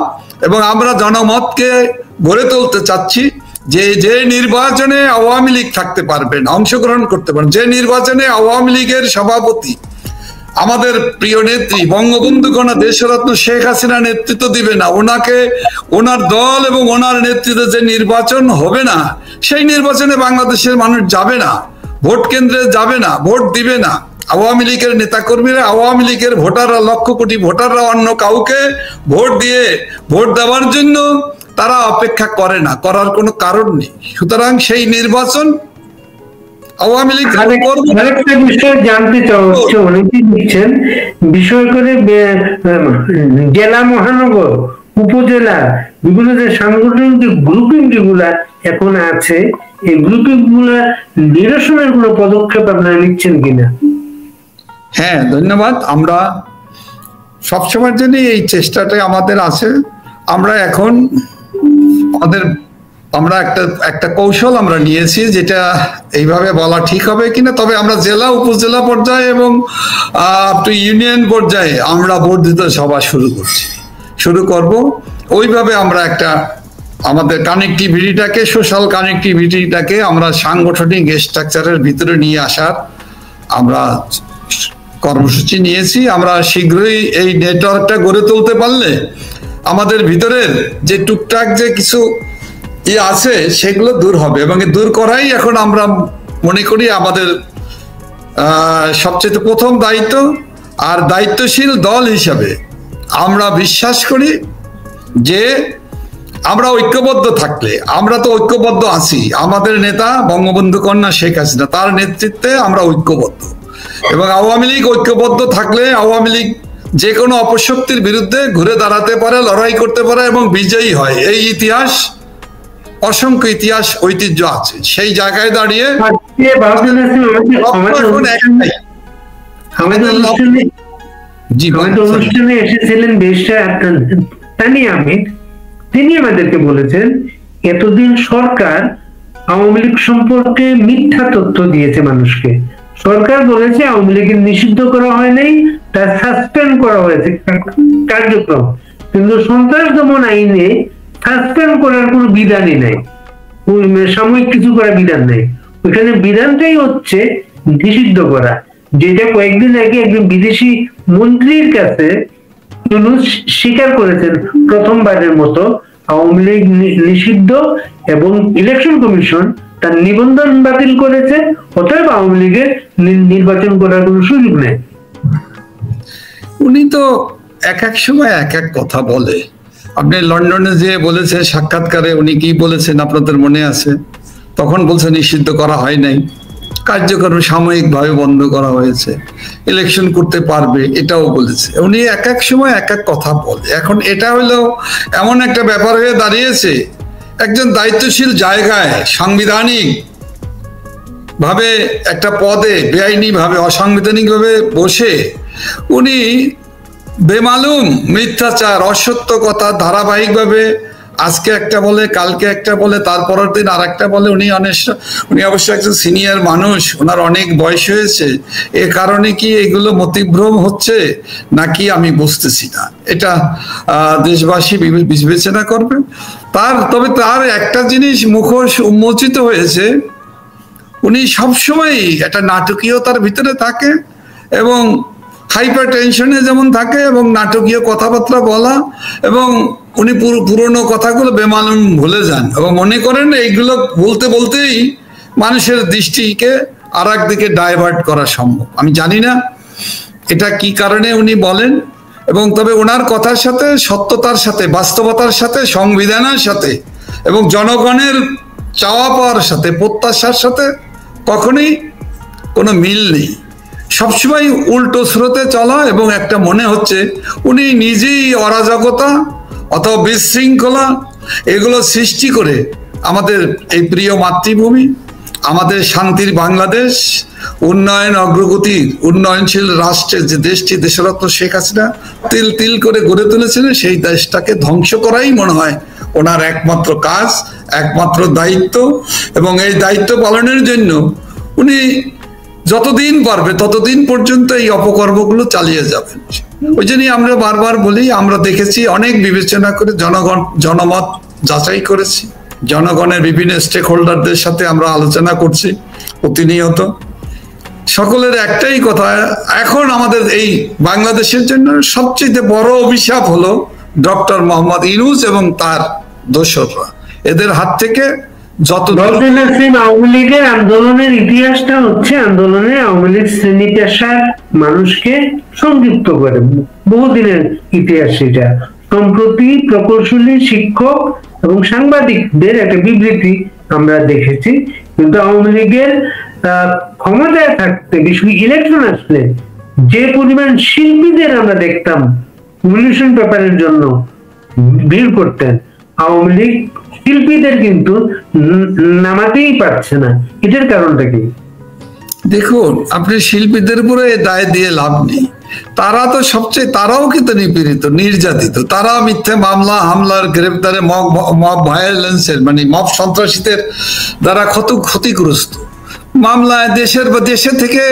এবং আমরা জনমতকে গড়ে তুলতে চাচ্ছি যে যে নির্বাচনে আওয়ামী লীগ থাকতে পারবেন, অংশগ্রহণ করতে পারবেন, যে নির্বাচনে আওয়ামী লীগের সভাপতি আমাদের প্রিয় নেত্রী বঙ্গবন্ধু কন্যা দেশরত্ন শেখ হাসিনা নেতৃত্ব দিবে না, ওনাকে, ওনার দল এবং ওনার নেতৃত্বে যে নির্বাচন হবে না, সেই নির্বাচনে বাংলাদেশের মানুষ যাবে না, ভোট কেন্দ্রে যাবে না, ভোট দিবে না। আওয়ামী লীগের নেতাকর্মীরা, আওয়ামী লীগের ভোটাররা, লক্ষ কোটি ভোটাররা অন্য কাউকে ভোট দিয়ে ভোট দেওয়ার জন্য তারা অপেক্ষা করে না, করার কোনো কারণ নেই। সুতরাং সেই নির্বাচন আওয়ামী লীগ আরেকটা বিষয় জানতে চাচ্ছি, অনেকেই লিখছেন বিষয় করে জেলা, মহানগর, উপজেলা, বিভিন্ন যে সাংগঠনিক যে গ্রুপিং যেগুলা এখন আছে, এই গ্রুপিং গুলা নিরসনের কোনো পদক্ষেপ আপনারা নিচ্ছেন কিনা? হ্যাঁ, ধন্যবাদ। আমরা সবসময়ের জন্য এই চেষ্টাটাই আমাদের আছে। আমরা এখন আমরা একটা কৌশল আমরা নিয়েছি, যেটা এইভাবে বলা ঠিক হবে কিনা, তবে আমরা জেলা, উপজেলা পর্যায়ে এবং ইউনিয়ন পর্যায়ে আমরা বর্ধিত সভা শুরু করব। ওইভাবে আমরা আমাদের কানেক্টিভিটিটাকে, সোশ্যাল কানেক্টিভিটিটাকে আমরা সাংগঠনিক স্ট্রাকচারের ভিতরে নিয়ে আসার আমরা কর্মসূচি নিয়েছি। আমরা শীঘ্রই এই নেটওয়ার্কটা গড়ে তুলতে পারলে আমাদের ভিতরের যে টুকটাক যে কিছু আছে সেগুলো দূর হবে, এবং দূর করাই এখন আমরা মনে করি আমাদের সবচেয়ে প্রথম দায়িত্ব। আর দায়িত্বশীল দল হিসাবে আমরা বিশ্বাস করি যে আমরা ঐক্যবদ্ধ থাকলে, আমরা তো ঐক্যবদ্ধ আছি, আমাদের নেতা বঙ্গবন্ধু কন্যা শেখ হাসিনা, তার নেতৃত্বে আমরা ঐক্যবদ্ধ, এবং আওয়ামী লীগ ঐক্যবদ্ধ থাকলে আওয়ামী লীগ যে কোনো অপশক্তির বিরুদ্ধে ঘুরে দাঁড়াতে পারে, লড়াই করতে পারে এবং বিজয়ী হয়। এই ইতিহাস, অসংখ্য ইতিহাস ঐতিহ্য আছে। সেই জায়গায় দাঁড়িয়ে অনুষ্ঠানে এসেছিলেন তানিয়া আহমেদ, তিনি আমাদেরকে বলেছেন এতদিন সরকার আওয়ামী লীগ সম্পর্কে মিথ্যা তথ্য দিয়েছে মানুষকে। সরকার বলেছে আওয়ামী লীগের নিষিদ্ধ করা হয় নাই, তা সাসপেন্ড করা হয়েছে কার্যক্রম, কিন্তু সন্ত্রাস দমন আইনে সাসপেন্ড করার কোনো বিধানই নাই, সাময়িক কিছু করার বিধান নাই। ওইখানে বিধানটাই হচ্ছে নিষিদ্ধ করা, যেটা কয়েকদিন আগে একজন বিদেশি মন্ত্রীর কাছে স্বীকার করেছেন প্রথমবারের মতো আওয়ামী লীগ নিষিদ্ধ, এবং ইলেকশন কমিশন তার নিবন্ধন বাতিল করেছে, অতএব আওয়ামী লীগের নির্বাচন করার কোনো সুযোগ নেই। উনি তো এক এক সময় এক এক কথা বলে। আপনি লন্ডনে যে বলেছেন সাক্ষাৎকারে, উনি কি বলেছেন আপনাদের মনে আছে? তখন বলছে নিষিদ্ধ করা হয় নাই, কার্যক্রম সাময়িকভাবে বন্ধ করা হয়েছে, ইলেকশন করতে পারবে, এটাও বলেছে। উনি এক এক সময় এক এক কথা বলে। এখন এটা হলো এমন একটা ব্যাপার হয়ে দাঁড়িয়েছে, একজন দায়িত্বশীল জায়গায় সাংবিধানিক ভাবে একটা পদে বেআইনি ভাবে, অসাংবিধানিক ভাবে বসে উনি বেমালুম মিথ্যাচার, অসত্য কথা ধারাবাহিকভাবে আজকে একটা বলে, কালকে একটা বলে, তারপরের দিন আর একটা বলে। উনি অবশ্য একজন সিনিয়র মানুষ, ওনার অনেক বয়স হয়েছে, এ কারণে কি এগুলো মতিভ্রম হচ্ছে নাকি আমি বুঝতেছি না। এটা দেশবাসী বিবেচনা করবে। তবে তার একটা জিনিস মুখোশ উন্মোচিত হয়েছে, উনি সবসময় একটা নাটকীয়তার ভিতরে থাকে এবং হাইপার টেনশনে যেমন থাকে এবং নাটকীয় কথাবার্তা বলা, এবং উনি পুরনো কথাগুলো বেমালুম ভুলে যান এবং মনে করেন এইগুলো বলতে বলতেই মানুষের দৃষ্টিকে আর একদিকে ডাইভার্ট করা সম্ভব। আমি জানি না এটা কি কারণে উনি বলেন, এবং তবে ওনার কথার সাথে, সত্যতার সাথে, বাস্তবতার সাথে, সংবিধানের সাথে এবং জনগণের চাওয়া পাওয়ার সাথে, প্রত্যাশার সাথে কখনোই কোনো মিল নেই। সবসময় উল্টো স্রোতে চলা, এবং একটা মনে হচ্ছে উনি নিজেই অরাজকতা অথবা বিশৃঙ্খলা এগুলো সৃষ্টি করে আমাদের এই প্রিয় মাতৃভূমি, আমাদের শান্তির বাংলাদেশ, উন্নয়ন অগ্রগতির উন্নয়নশীল রাষ্ট্রের যে দেশটি দেশরত্ন শেখ হাসিনা তিল তিল করে গড়ে তুলেছিলেন, সেই দেশটাকে ধ্বংস করাই মনে হয় ওনার একমাত্র কাজ, একমাত্র দায়িত্ব। এবং এই দায়িত্ব পালনের জন্য উনি যতদিন পারবে ততদিন পর্যন্ত এই অপকর্মগুলো চালিয়ে যাবেন। ওই জন্যই আমরা বারবার বলি, আমরা দেখেছি অনেক বিবেচনা করে জনমত যাচাই করেছি, জনগণের বিভিন্ন স্টেক হোল্ডারদের সাথে আমরা আলোচনা করছি প্রতিনিয়ত। সকলের একটাই কথা, এখন আমাদের এই বাংলাদেশের জন্য সবচেয়ে বড় অভিশাপ হলো ডক্টর মোহাম্মদ ইউনূস এবং তার দোসররা। এদের হাত থেকে আওয়ামী লীগের আন্দোলনের ইতিহাসটা হচ্ছে আন্দোলনে আওয়ামী লীগ শ্রেণী পেশার মানুষকে সংযুক্ত করে বহুদিনের ইতিহাস। এটা সম্প্রতি প্রকৌশলী, শিক্ষক এবং সাংবাদিকদের একটা বিবৃতি আমরা দেখেছি। কিন্তু আওয়ামী লীগের ক্ষমতায় থাকতে, বিশেষ ইলেকশন আসলে যে পরিমাণ শিল্পীদের আমরা দেখতাম রিভলিউশন পেপারের জন্য ভিড় করতেন, আওয়ামী লীগ শিল্পীদের কিন্তু নামাতেই পারছে না। এটার কারণটা কি? দেখুন, আপনি শিল্পীদের উপরে দায় দিয়ে লাভ নেই। তারাও কিন্তু নিপীড়িত, নির্যাতিত। তারা মিথ্যে মামলা, হামলার, গ্রেপ্তারে, মব ভায়োলেন্সের মানে মব সন্ত্রাসীদের দ্বারা ক্ষতিগ্রস্ত মামলায় দেশে থেকে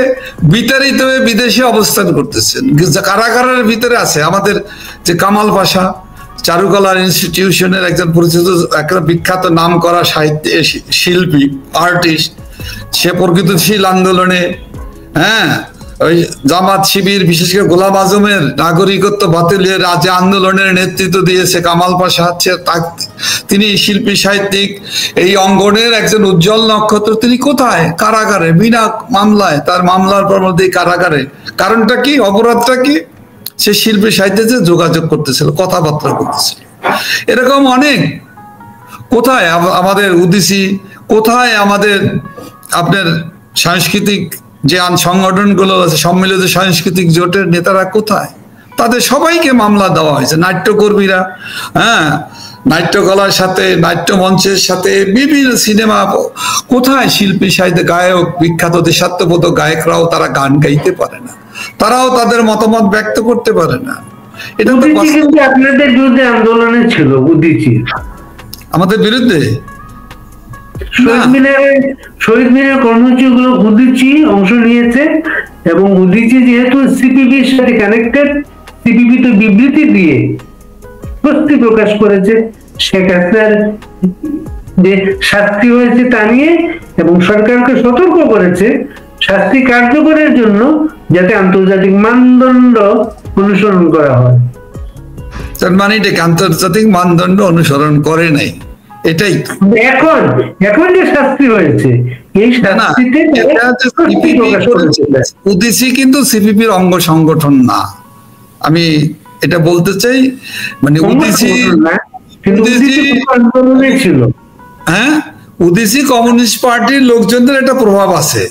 বিতাড়িত হয়ে বিদেশে অবস্থান করতেছেন। কারাগারের ভিতরে আছে আমাদের যে কামাল পাশা, চারুকলার ইনস্টিটিউশনের একজন পরিচিত, একটা বিখ্যাত নাম করা শিল্পী, আর্টিস্ট। সে প্রগতিশীল আন্দোলনে, ওই জামাত শিবির, বিশেষ করে গোলাম আজমের নাগরিকত্ব বাতিলের যে আন্দোলনের নেতৃত্ব দিয়েছে কামাল পাশা, তিনি শিল্পী সাহিত্যিক, এই অঙ্গনের একজন উজ্জ্বল নক্ষত্র। তিনি কোথায়? কারাগারে, বিনা মামলায়। তার মামলার পর মধ্যেই কারাগারে। কারণটা কি? অপরাধটা কি? সে শিল্পী সাহিত্যে যোগাযোগ করতেছিল, কথাবার্তা বলতেছিল। এরকম অনেক। কোথায় আমাদের উদিসি? কোথায় আমাদের আপনার সাংস্কৃতিক যে সংগঠনগুলো আছে, সম্মিলিত সাংস্কৃতিক জোটের নেতারা কোথায়? তাদের সবাইকে মামলা দেওয়া হয়েছে। নাট্যকর্মীরা, নাট্যকলার সাথে, নাট্য মঞ্চের সাথে, বিভিন্ন সিনেমা, কোথায় শিল্পী সাহিত্য, গায়ক, বিখ্যাত দেশাত্মবোধক গায়করাও তারা গান গাইতে পারে না, তারাও তাদের মতামত ব্যক্ত করতে পারে না। এটা তো আপনাদের বিরুদ্ধে আন্দোলনে ছিল উদিচি, আমাদের বিরুদ্ধে শহীদ মিনারের কর্মসূচিগুলো উদিচি অংশ নিয়েছে, এবং উদিচি যেহেতু সিপিবির সাথে কানেক্টেড, সিপিবি তো বিবৃতি দিয়ে স্বস্তি প্রকাশ করেছে শেখ হাসিনার যে শাস্তি হয়েছে তা নিয়ে, এবং সরকারকে সতর্ক করেছে শাস্তি কার্যকরের জন্য যাতে আন্তর্জাতিক মানদণ্ড অনুসরণ করা হয়। তার মানে এটাকে আন্তর্জাতিক মানদণ্ড অনুসরণ করে নাই, এটাই এখন যে শাস্তি হয়েছে, এই শাস্তিতে উদিসি কিন্তু সিপিপির অঙ্গ সংগঠন না। আমি এটা বলতে চাই, মানে উদিসি ছিল, উদিসি কমিউনিস্ট পার্টির লোকজনদের একটা প্রভাব আছে,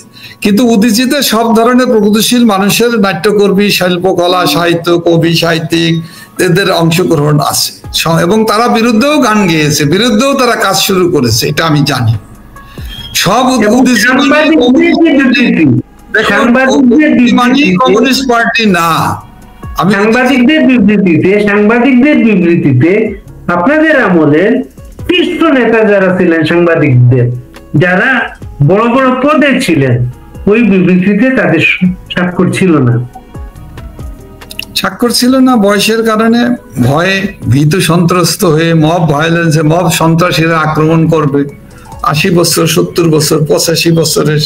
কিন্তু উদিচিতে সব ধরনের প্রগতিশীল মানুষের, নাট্যকর্মী, শিল্পকলা, সাহিত্য, কবি, সাহিত্যিক, এদের অংশগ্রহণ আছে, এবং তারা বিরুদ্ধেও গান গেয়েছে, বিরুদ্ধেও তারা কাজ শুরু করেছে, এটা আমি জানি। সব কমিউনিস্ট পার্টি না, সাংবাদিকদের বিবৃতিতে আপনাদের আমলের শীর্ষ নেতা যারা ছিলেন, সাংবাদিকদের যারা বড় বড় পদে ছিলেন, ওই বিবৃতিতে তাদের স্বাক্ষর ছিল না। স্বাক্ষর ছিল না বয়সের কারণে, ভয়ে ভীতু সন্ত্রস্ত হয়ে মব ভায়োলেন্সে মব সন্ত্রাসীরা আক্রমণ করবে। 80 বছর, 70 বছর, 85 বছরের,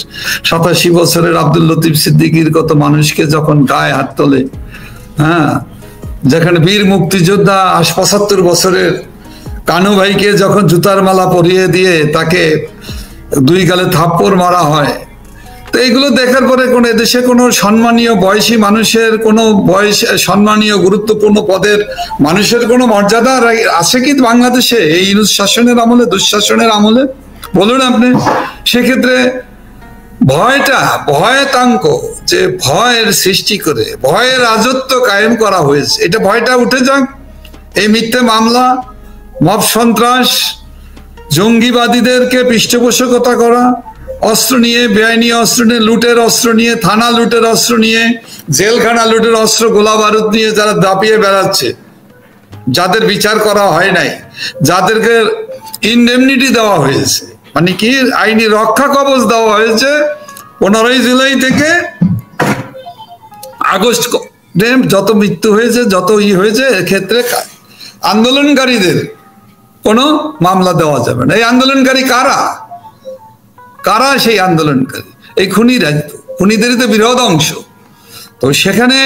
87 বছরের আব্দুল লতিফ সিদ্দিকীর কত মানুষকে যখন গায়ে হাত তোলে, হ্যাঁ, যেখানে বীর মুক্তিযোদ্ধা 75 বছরের কানু ভাইকে যখন জুতার মালা পরিয়ে দিয়ে তাকে 2 গালে থাপ্পড় মারা হয়, তো এগুলো দেখার পরে কোন এদেশে কোনো সম্মানীয় বয়সী মানুষের, কোনো বয়স সম্মানীয় গুরুত্বপূর্ণ পদের মানুষের কোনো মর্যাদা আছে কি বাংলাদেশে এই ইউনূস শাসনের আমলে, দুঃশাসনের আমলে? বলুন আপনি। সেক্ষেত্রে ভয়তাঙ্ক যে ভয়ের সৃষ্টি করে ভয়ের রাজত্ব কায়েম করা হয়েছে, এটা ভয়টা উঠে যাক। এই মিথ্যে মামলা, মব সন্ত্রাস, জঙ্গিবাদীদেরকে পৃষ্ঠপোষকতা করা, অস্ত্র নিয়ে, বেআইনি অস্ত্র নিয়ে, লুটের অস্ত্র নিয়ে, থানা লুটের অস্ত্র নিয়ে, জেলখানা লুটের অস্ত্র, গোলা বারুদ নিয়ে যারা দাপিয়ে বেড়াচ্ছে, যাদের বিচার করা হয় নাই, যাদেরকে ইনডেমনিটি দেওয়া হয়েছে, মানে কি আইনি রক্ষা কবচ দেওয়া হয়েছে 15 জুলাই থেকে আগস্ট, যত মৃত্যু হয়েছে, যত হয়েছে, এক্ষেত্রে আন্দোলনকারীদের কোনো মামলা দেওয়া যাবে না। এই আন্দোলনকারী কারা? কারা সেই আন্দোলনকারী? এই খুনিরা, খুনিদেরই তো বৃহৎ অংশ। তো সেখানে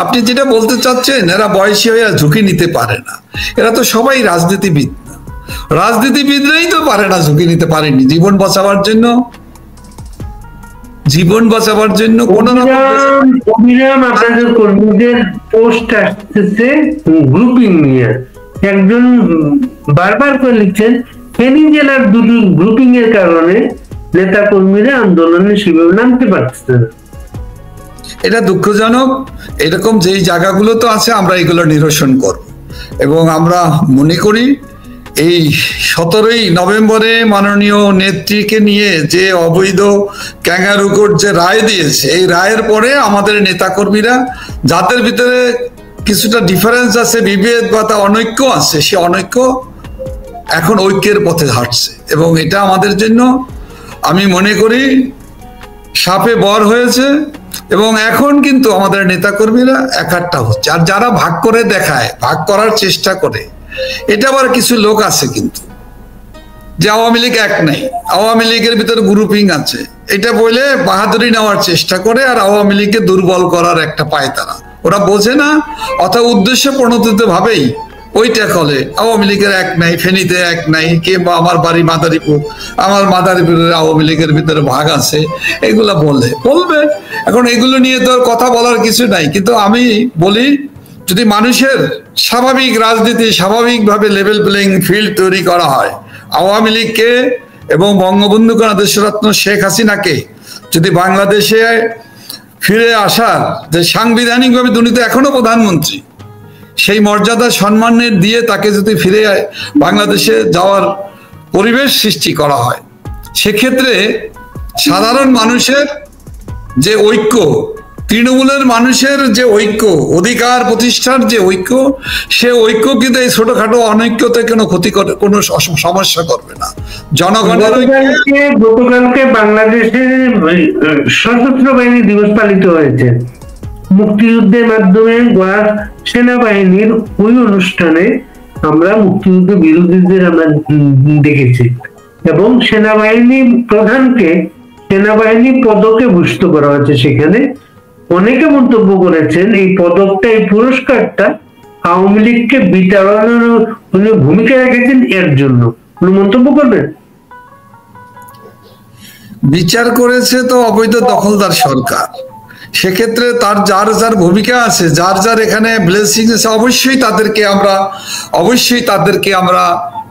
আপনি যেটা বলতে চাচ্ছেন, এরা বয়সী হয়ে ঝুঁকি নিতে পারে না, এরা তো সবাই রাজনীতিবিদ না। রাজনীতিবিদরাই তো পারে না, ঝুঁকি নিতে পারেনি জীবন বাঁচাবার জন্য। কোন অবিরাম আপনাদের কর্মীদের পোস্ট আসতেছে গ্রুপিং নিয়ে। একজন বারবার করে লিখছেন ফেনী জেলার দুটো গ্রুপিং এর কারণে নেতা কর্মীরা আন্দোলনে সেভাবে নামতে পারছে না। এটা দুঃখজনক। এরকম যেই জায়গাগুলো তো আছে, আমরা এগুলো নিরসন করব এবং আমরা মনে করি এই 17ই নভেম্বরে মাননীয় নেত্রীকে নিয়ে যে অবৈধ ক্যাঙ্গারু কোর্ট যে রায় দিয়েছে, এই রায়ের পরে আমাদের নেতাকর্মীরা যাদের ভিতরে কিছুটা ডিফারেন্স আছে, বিভেদ বা অনৈক্য আছে, সে অনৈক্য এখন ঐক্যের পথে হাঁটছে এবং এটা আমাদের জন্য আমি মনে করি সাপে বর হয়েছে। এবং এখন কিন্তু আমাদের নেতাকর্মীরা একাট্টা হচ্ছে। আর যারা ভাগ করে দেখায়, ভাগ করার চেষ্টা করে, এটা আবার কিছু লোক আছে কিন্তু যে আওয়ামী লীগ এক নাই, আওয়ামী লীগের ভিতরে গ্রুপিং আছে, এটা বলে বাহাদুরি নেওয়ার চেষ্টা করে আর আওয়ামী লীগকে দুর্বল করার একটা পায় তারা। ওরা বোঝে না, অথবা উদ্দেশ্য প্রণোদিত ভাবেই ওইটা কলে আওয়ামী লীগের এক নাই, ফেনীতে এক নাই, কিংবা আমার বাড়ি মাদারীপুর, আমার মাদারীপুরের আওয়ামী লীগের ভিতরে ভাগ আছে, এগুলা বলবে। এখন এগুলো নিয়ে তো কথা বলার কিছু নাই। কিন্তু আমি বলি, যদি মানুষের স্বাভাবিক রাজনীতি, স্বাভাবিকভাবে লেভেল প্লেইং ফিল্ড তৈরি করা হয়, আওয়ামী লীগকে এবং বঙ্গবন্ধু কন্যা দেশরত্ন শেখ হাসিনাকে যদি বাংলাদেশে ফিরে আসার যে সাংবিধানিকভাবে উনি তো এখনো প্রধানমন্ত্রী, সেই মর্যাদা সম্মানের দিয়ে তাকে যদি ফিরে বাংলাদেশে যাওয়ার পরিবেশ সৃষ্টি করা হয়, সেক্ষেত্রে সাধারণ মানুষের যে ঐক্য, তৃণমূলের মানুষের যে ঐক্য, অধিকার প্রতিষ্ঠার যে ঐক্য, সে ঐক্য কিন্তু এই ছোটখাটো অনৈক্যতে কোনো ক্ষতি করে, কোনো সমস্যা করবে না। জনগণের গতকালকে বাংলাদেশের সশস্ত্র বাহিনী দিবস পালিত হয়েছে। মুক্তিযুদ্ধের মাধ্যমে গড়া সেনাবাহিনীর ওই অনুষ্ঠানে আমরা মুক্তিযুদ্ধ বিরোধীদের আমরা দেখেছি এবং সেনাবাহিনী প্রধানকে সেনাবাহিনী পদকে ভূষিত করা হয়েছে। সেখানে অনেকে মন্তব্য করেছেন এই পদকটা, এই পুরস্কারটা আওয়ামী লীগকে বিতাড়ানোর ভূমিকা রেখেছেন, এর জন্য কোনো মন্তব্য করবেন? বিচার করেছে তো অবৈধ দখলদার সরকার, সেক্ষেত্রে তার যার যার ভূমিকা আছে, যার যার এখানে ব্লেসিং আছে, অবশ্যই তাদেরকে আমরা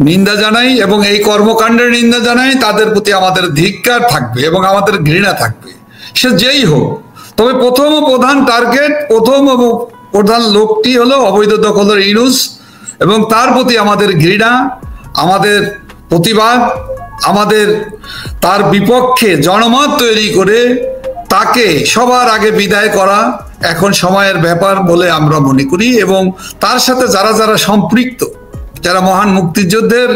নিন্দা জানাই এবং এই কর্মকাণ্ডের নিন্দা জানাই। তাদের প্রতি আমাদের ধিক্কার থাকবে এবং আমাদের ঘৃণা থাকবে, সে যেই হোক। তবে প্রথম প্রধান টার্গেট, প্রধান লোকটি হলো অবৈধ দখলদার ইউনূস এবং তার প্রতি আমাদের ঘৃণা, আমাদের প্রতিবাদ, আমাদের তার বিপক্ষে জনমত তৈরি করে তাকে সবার আগে বিদায় করা এখন সময়ের ব্যাপার বলে আমরা মনে করি। এবং তার সাথে যারা যারা সম্পৃক্ত, যারা মহান মুক্তিযুদ্ধের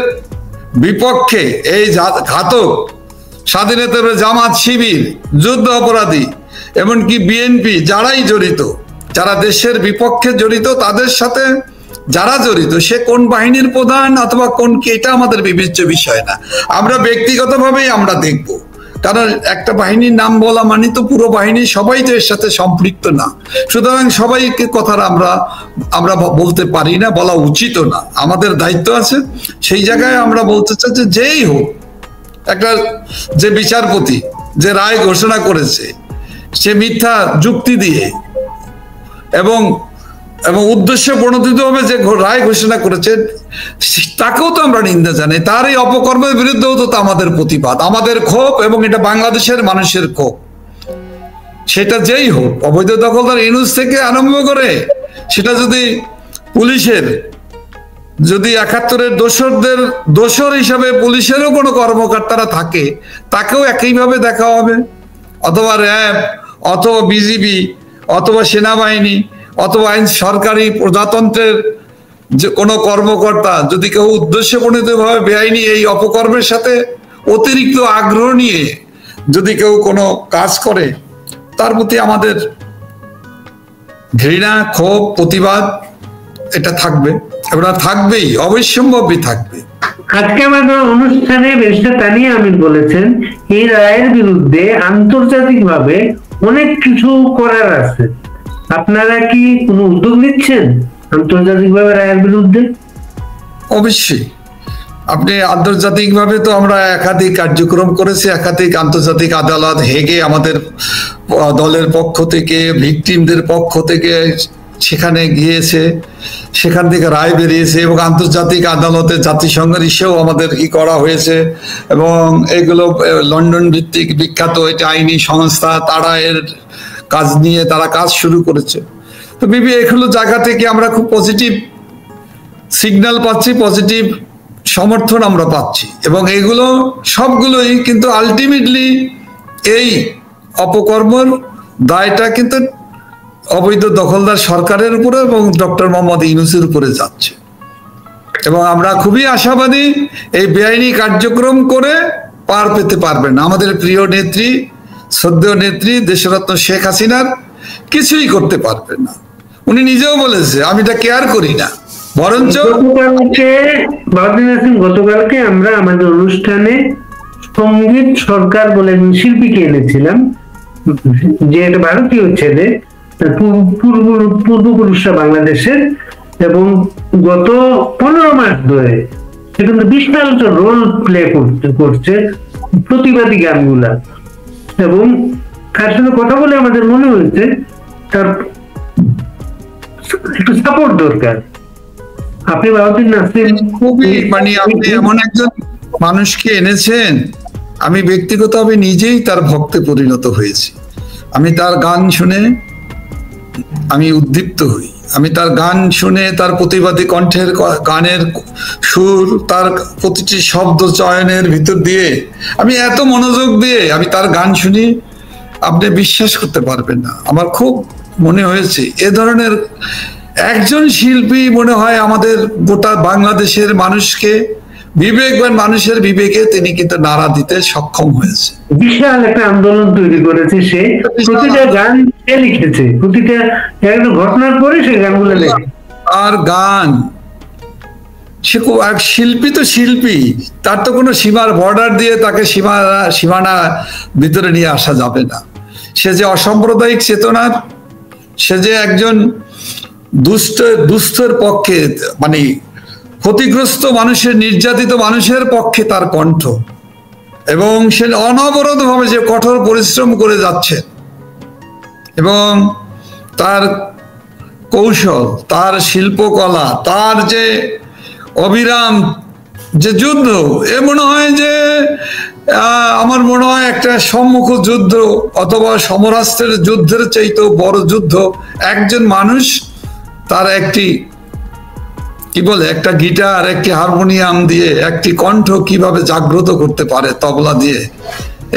বিপক্ষে এই ঘাতক স্বাধীনতা জামাত, শিবির, যুদ্ধ অপরাধী, এমনকি বিএনপি, যারাই জড়িত, যারা দেশের বিপক্ষে জড়িত, তাদের সাথে যারা জড়িত, সে কোন বাহিনীর প্রধান অথবা কোন কি, এটা আমাদের বিবেচ্য বিষয় না। আমরা ব্যক্তিগতভাবেই আমরা দেখব, কারণ একটা বাহিনীর নাম বলা মানে তো পুরো বাহিনী সবাই তো এর সাথে সম্পৃক্ত না। সুতরাং সবাইকে কথা আমরা বলতে পারি না, বলা উচিতও না। আমাদের দায়িত্ব আছে, সেই জায়গায় আমরা বলতে চাই যে যেই হোক, একটা যে বিচারপতি যে রায় ঘোষণা করেছে, সে মিথ্যা যুক্তি দিয়ে এবং উদ্দেশ্য প্রণোদিত ভাবে যে রায় ঘোষণা করেছে, তাকেও তো আমরা নিন্দা জানাই। তার এই অপকর্মের বিরুদ্ধেও তো আমাদের প্রতিবাদ, আমাদের ক্ষোভ, এবং এটা বাংলাদেশের মানুষের ক্ষোভ। সেটা যেই হোক, অবৈধ দখলদার ইউনূস থেকে আরম্ভ করে, সেটা যদি পুলিশের, যদি ৭১-এর দোসর হিসাবে পুলিশেরও কোনো কর্মকর্তারা থাকে, তাকেও একইভাবে দেখা হবে, অথবা র্যাব, অথবা বিজিবি, অথবা সেনাবাহিনী, অথবা আইন সরকারি প্রজাতন্ত্রের যে কোনো কর্মকর্তা যদি কেউ উদ্দেশ্যপ্রণোদিতভাবে বেআইনি এই অপকর্মের সাথে অতিরিক্ত আগ্রহ নিয়ে যদি কেউ কোনো কাজ করে, তার প্রতি আমাদের ঘৃণা, ক্ষোভ, প্রতিবাদ এটা থাকবে, এবং থাকবেই, অবশ্যম্ভাবী থাকবে। আজকে আমাদের অনুষ্ঠানে ব্যারিস্টার তানিয়া আমির বলেছেন এই রায়ের বিরুদ্ধে আন্তর্জাতিকভাবে অনেক কিছু করার আছে। আপনারা কি কোনো উদ্যোগ নিচ্ছেন আন্তর্জাতিকভাবে রায়ের বিরুদ্ধে? অবশ্যই। আপনি আন্তর্জাতিকভাবে তো আমরা একাধিক কার্যক্রম করেছি, একাধিক আন্তর্জাতিক আদালত, হেগে আমাদের দলের পক্ষ থেকে, ভিকটিমদের পক্ষ থেকে সেখানে গিয়েছে, সেখান থেকে রায় বেরিয়েছে, এবং আন্তর্জাতিক আদালতে জাতিসংঘের ইস্যুও আমাদের করা হয়েছে। এবং এগুলো লন্ডন ভিত্তিক বিখ্যাত এটা আইনি সংস্থা, তারা এর কাজ নিয়ে তারা কাজ শুরু করেছে। তো এগুলো জায়গা থেকে আমরা খুব পজিটিভ সিগন্যাল পাচ্ছি, পজিটিভ সমর্থন আমরা পাচ্ছি, এবং এগুলো সবগুলোই কিন্তু আলটিমেটলি এই অপকর্মের দায়টা কিন্তু অবৈধ দখলদার সরকারের উপরে এবং ডক্টর মোহাম্মদ ইউনূসের উপরে যাচ্ছে। এবং আমরা খুবই আশাবাদী এই বেআইনি কার্যক্রম করে পার পেতে পারবেন আমাদের প্রিয় নেত্রী, শ্রদ্ধেয় নেত্রী, দেশরত্ন শেখ হাসিনার কিছুই করতে পারবেন না। উনি নিজেও বলেছে, আমি এটা কেয়ার করি না, বরঞ্চ গতকালকে আমরা আমাদের অনুষ্ঠানে সঙ্গীত সরকার বলে একজন শিল্পীকে এনেছিলাম, যে একটা ভারতীয় ছেলে, পূর্বপুরুষরা বাংলাদেশের, এবং গত 15 মাস ধরে সে কিন্তু বিশাল রোল প্লে করছে প্রতিবাদী গানগুলা। এবং তার সাথে কথা বলে আমাদের মনে হয়েছে তার একটু সাপোর্ট দরকার। আপনি বাউদ্দিন নাসির খুবই, মানে আপনি এমন একজন মানুষকে এনেছেন, আমি ব্যক্তিগতভাবে নিজেই তার ভক্তে পরিণত হয়েছি। আমি তার গান শুনে আমি উদ্দীপ্ত হই, আমি তার গান শুনে, তার প্রতিবাদী কণ্ঠের গানের সুর, তার প্রতিটি শব্দ চয়নের ভিতর দিয়ে আমি এত মনোযোগ দিয়ে আমি তার গান শুনি, আপনি বিশ্বাস করতে পারবেন না। আমার খুব মনে হয়েছে এ ধরনের একজন শিল্পী মনে হয় আমাদের গোটা বাংলাদেশের মানুষকে, বিবেকবান মানুষের বিবেকে তিনি কিন্তু নাড়া দিতে সক্ষম হয়েছে। বিশাল একটা আন্দোলন তৈরি করেছে সে, প্রতিটা গান সে লিখেছে, প্রতিটা একটা ঘটনার পরে সে গানগুলো লেখে। আর গান, সে এক শিল্পী তো শিল্পী, তার তো কোনো সীমার বর্ডার দিয়ে তাকে সীমানা ভিতরে নিয়ে আসা যাবে না। সে যে অসাম্প্রদায়িক চেতনার, সে যে একজন দুস্থের পক্ষে, মানে ক্ষতিগ্রস্ত মানুষের, নির্যাতিত মানুষের পক্ষে তার কণ্ঠ, এবং সে অনবরত ভাবে যে কঠোর পরিশ্রম করে যাচ্ছে, এবং তার কৌশল, তার শিল্পকলা, তার যে অবিরাম যে যুদ্ধ, এ মনে হয় যে আমার মনে হয় একটা সম্মুখ যুদ্ধ অথবা সমরাস্ত্রের যুদ্ধের চাইতেও বড় যুদ্ধ একজন মানুষ তার একটি একটা গিটার, একটি হারমোনিয়াম দিয়ে একটি কণ্ঠ কিভাবে জাগ্রত করতে পারে তবলা দিয়ে,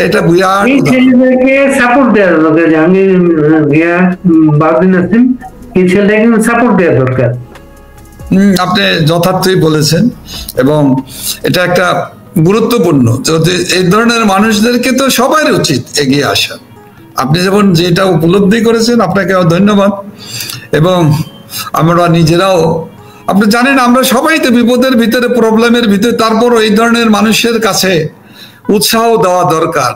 এটা বিরাট এই ছেলেদেরকে সাপোর্ট দেওয়ার দরকার, জাহাঙ্গীর ভিয়া, বাউদ্দিন নাসিম, এই ছেলেটাকে সাপোর্ট দেওয়া দরকার। আপনি যথার্থই বলেছেন, এবং এটা একটা গুরুত্বপূর্ণ, যদি এই ধরনের মানুষদেরকে তো সবার উচিত এগিয়ে আসা। আপনি যেমন যেটা উপলব্ধি করেছেন, আপনাকে ধন্যবাদ। এবং আমরা নিজেরাও, আপনি জানেন আমরা সবাই তো বিপদের ভিতরে, প্রবলেমের ভিতরে, তারপর এই ধরনের মানুষের কাছে উৎসাহ দেওয়া দরকার,